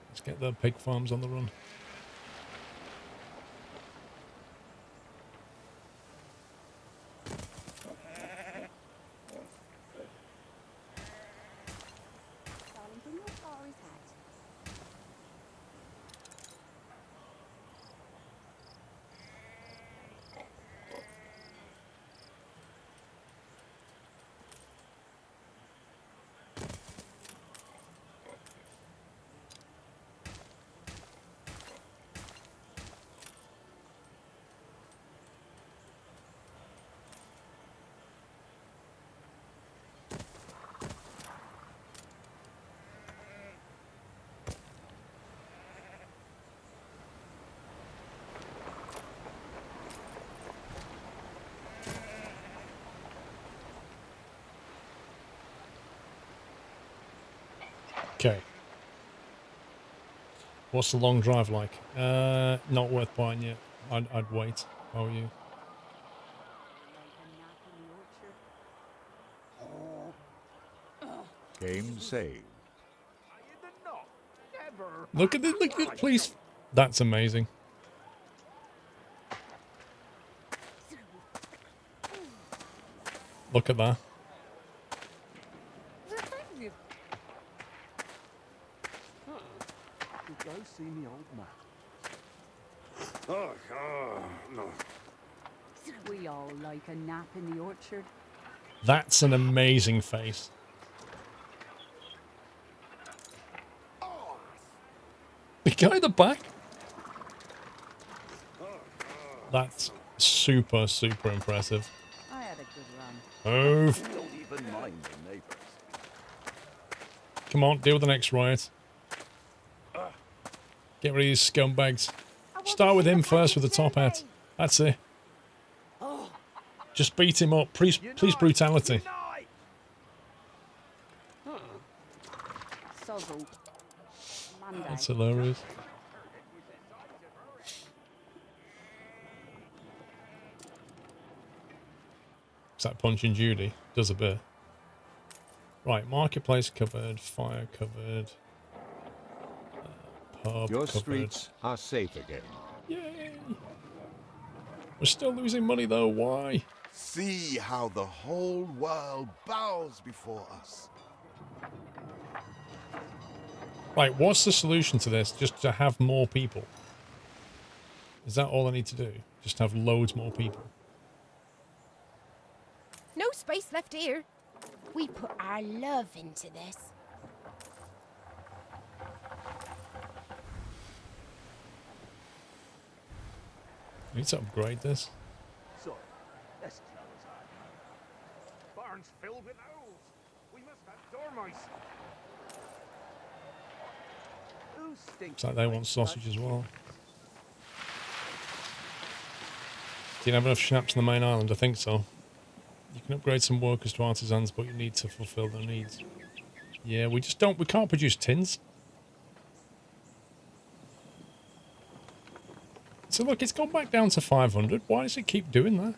C: Let's get the pig farms on the run. Okay. What's the long drive like? Not worth buying yet. I'd wait. How are you?
B: Game saved.
C: Look at the police. That's amazing. Look at that.
M: Go see me old man.
E: No.
O: We all like a nap in the orchard.
C: That's an amazing face. The guy at the back? That's super, super impressive.
H: I had a good run.
C: Move.
L: Don't even mind the neighbors.
C: Come on, deal with the next riot. Get rid of these scumbags. Start with him first with the top hat. That's it. Just beat him up. Police brutality.
O: Sozzle. Monday.
C: That's hilarious. Is that Punching Judy? Does a bit. Right, marketplace covered, fire covered, pub
B: Your
C: covered.
B: streets are safe again.
C: Yay! We're still losing money though, why?
E: See how the whole world bows before us.
C: Right, what's the solution to this? Just to have more people? Is that all I need to do? Just have loads more people?
N: No space left here. We put our love into this.
C: I need to upgrade this.
A: So, let's close on. Barns filled with owls. We must have dormice. Who stinks?
C: Looks like they want sausage as well. Do you have enough schnapps on the main island? I think so. You can upgrade some workers to artisans, but you need to fulfill their needs. Yeah, we can't produce tins. So look, it's gone back down to 500. Why does it keep doing that?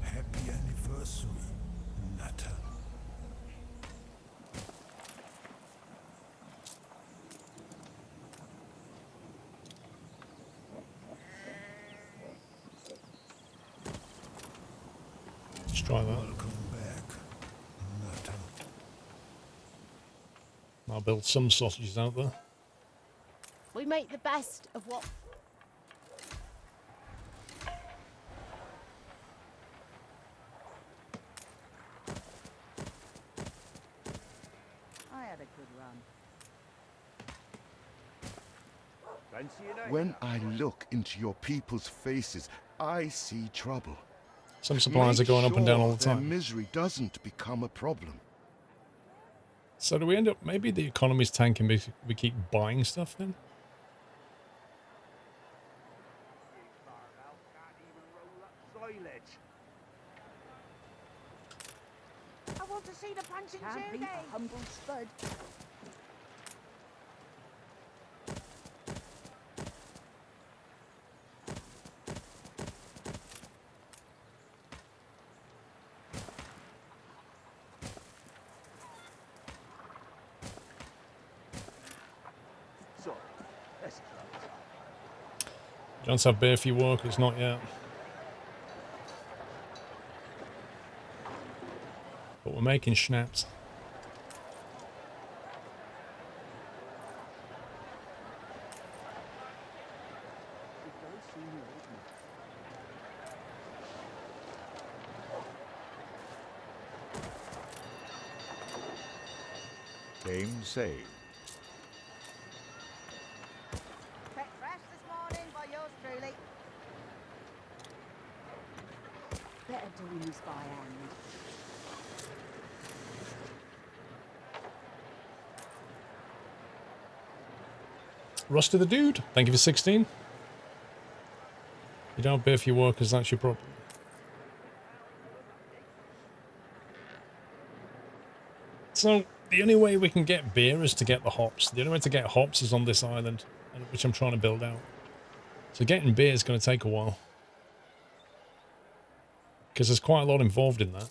E: Happy anniversary, Nutter.
C: Let's try that.
E: Welcome back, Nutter.
C: I'll build some sausages out there.
N: We make the best of what...
H: I had a good run.
E: When I look into your people's faces, I see trouble.
C: Some supplies are
E: Make
C: going up and down all
E: sure
C: the
E: their
C: time.
E: misery doesn't become a problem.
C: So do we end up... Maybe the economy's tanking because we keep buying stuff then?
H: I want to see the punching
G: Can't beat a humble spud.
A: So, let's close on.
C: Don't have beer for your workers, not yet. But we're making schnapps.
B: Game saved.
H: Kept fresh this morning by yours truly.
G: Better doing this by hand.
C: Rusty the Dude, thank you for 16. You don't beer for your workers, that's your problem. So, the only way we can get beer is to get the hops. The only way to get hops is on this island, which I'm trying to build out. So getting beer is going to take a while. Because there's quite a lot involved in that.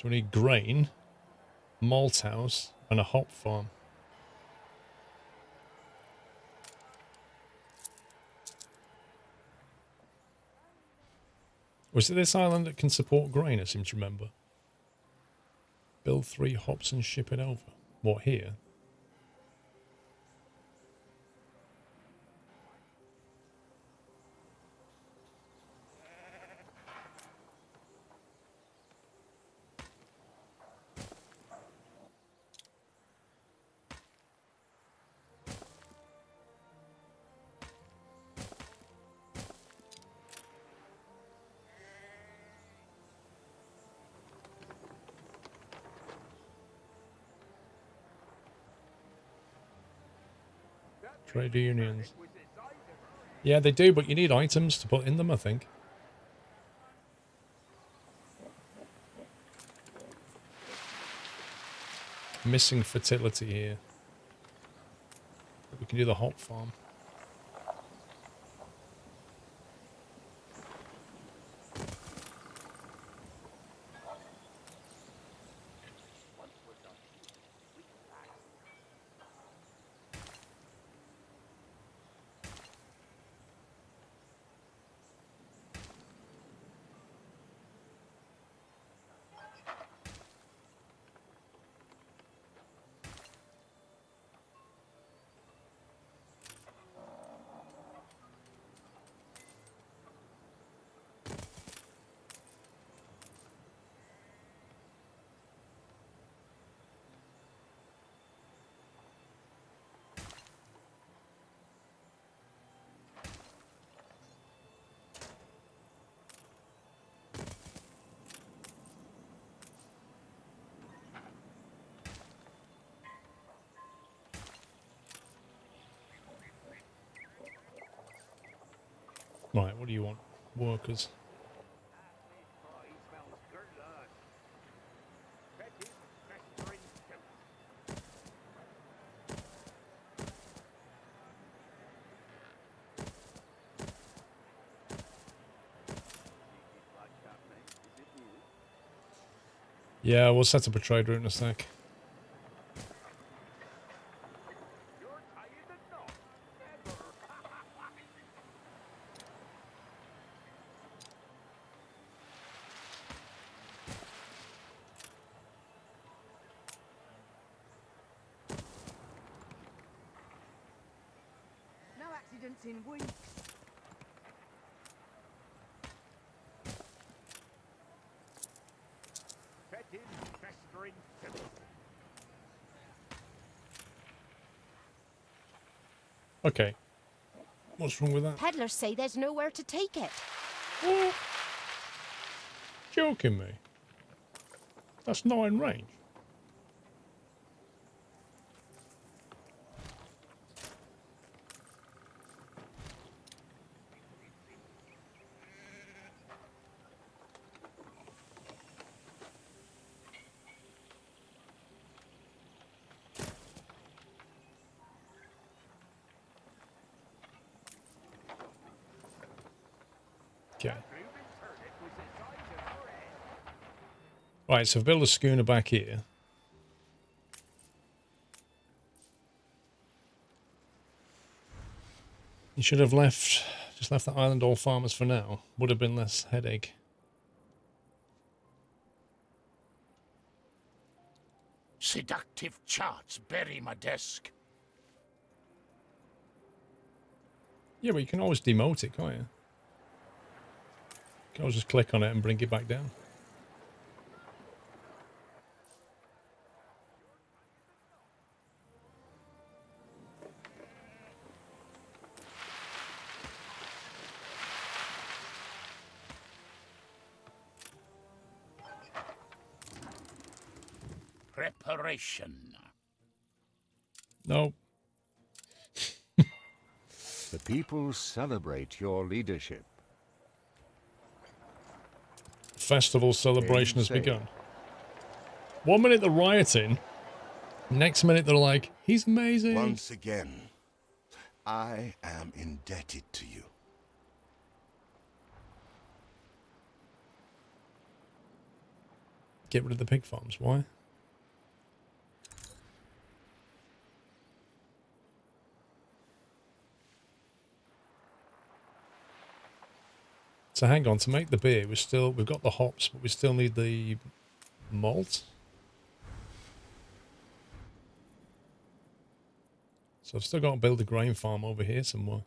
C: So we need grain, malt house, and a hop farm. Was it this island that can support grain, I seem to remember? Build 3 hops and ship it over. What, here? Trade unions. Yeah, they do, but you need items to put in them, I think. Missing fertility here. But we can do the hop farm. Right, what do you want? Workers. Yeah, we'll set up a trade route in a sec.
H: No accidents in weeks.
C: Okay. What's wrong with that?
N: Peddlers say there's nowhere to take it.
C: What? Joking me? That's not in range. Okay. Right, so I've built a schooner back here. You should have just left the island all farmers for now. Would have been less headache.
J: Seductive charts bury my desk.
C: Yeah, but you can always demote it, can't you? You can always just click on it and bring it back down.
J: Preparation.
C: No.
B: The people celebrate your leadership.
C: Festival celebration has
B: Insane.
C: begun. 1 minute they're rioting, next minute they're like, he's amazing.
E: Once again, I am indebted to you.
C: get rid of the pig farms. Why? So hang on, to make the beer, we've got the hops, but we still need the malt. So I've still got to build a grain farm over here somewhere.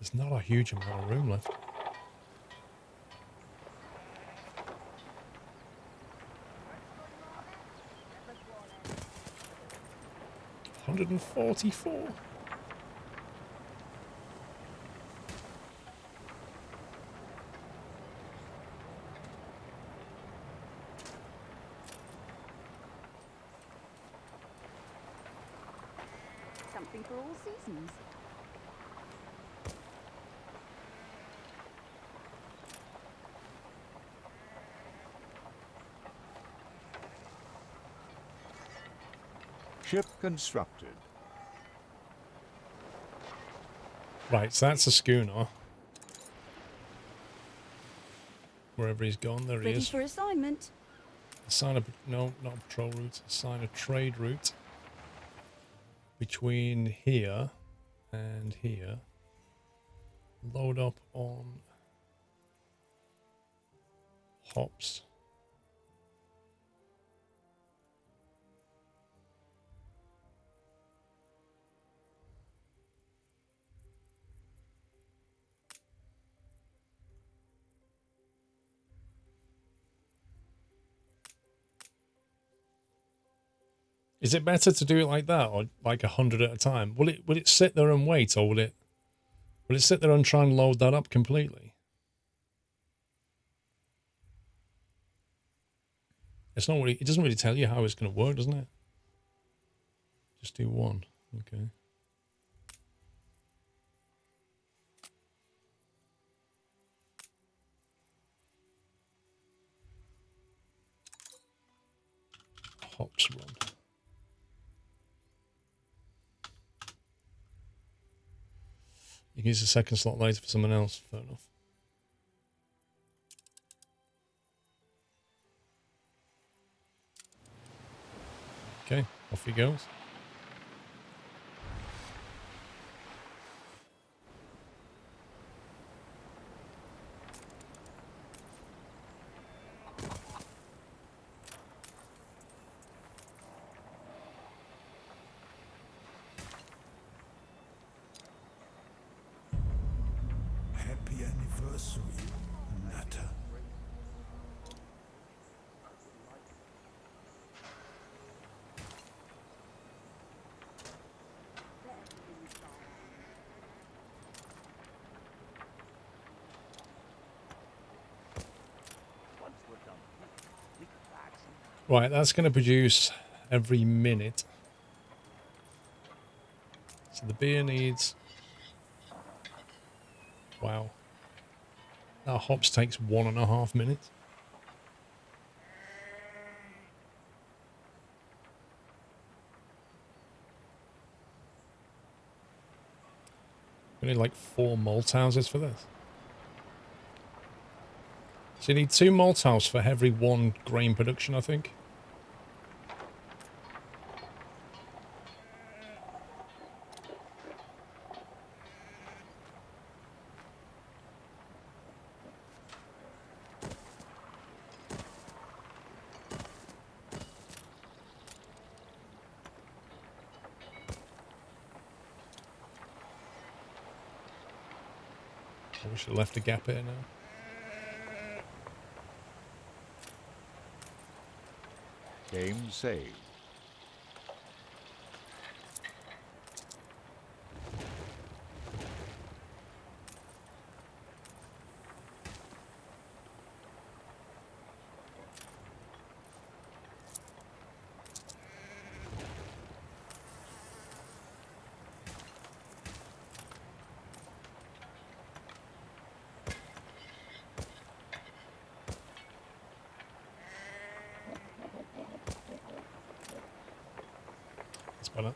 C: There's not a huge amount of room left. $144.
G: Something for all seasons.
B: Ship constructed.
C: Right, so that's a schooner. Wherever he's gone, there he
G: Ready
C: is.
G: for assignment.
C: Assign a, no, not a patrol route. Assign a trade route between here and here. Load up on hops. Is it better to do it like that, or like 100 at a time? Will it sit there and wait, or will it sit there and try and load that up completely? It's not really. It doesn't really tell you how it's going to work, doesn't it? Just do one. Okay. Hops run. You can use the second slot later for someone else. Fair enough. Okay, off he goes.
E: Happy anniversary, Natta.
C: Right, that's going to produce every minute. So the beer needs... Wow. That hops takes 1.5 minutes. We need like 4 malt houses for this. So you need 2 malt houses for every 1 grain production, I think. We should have left a gap here now.
B: Game saved.
C: That's better.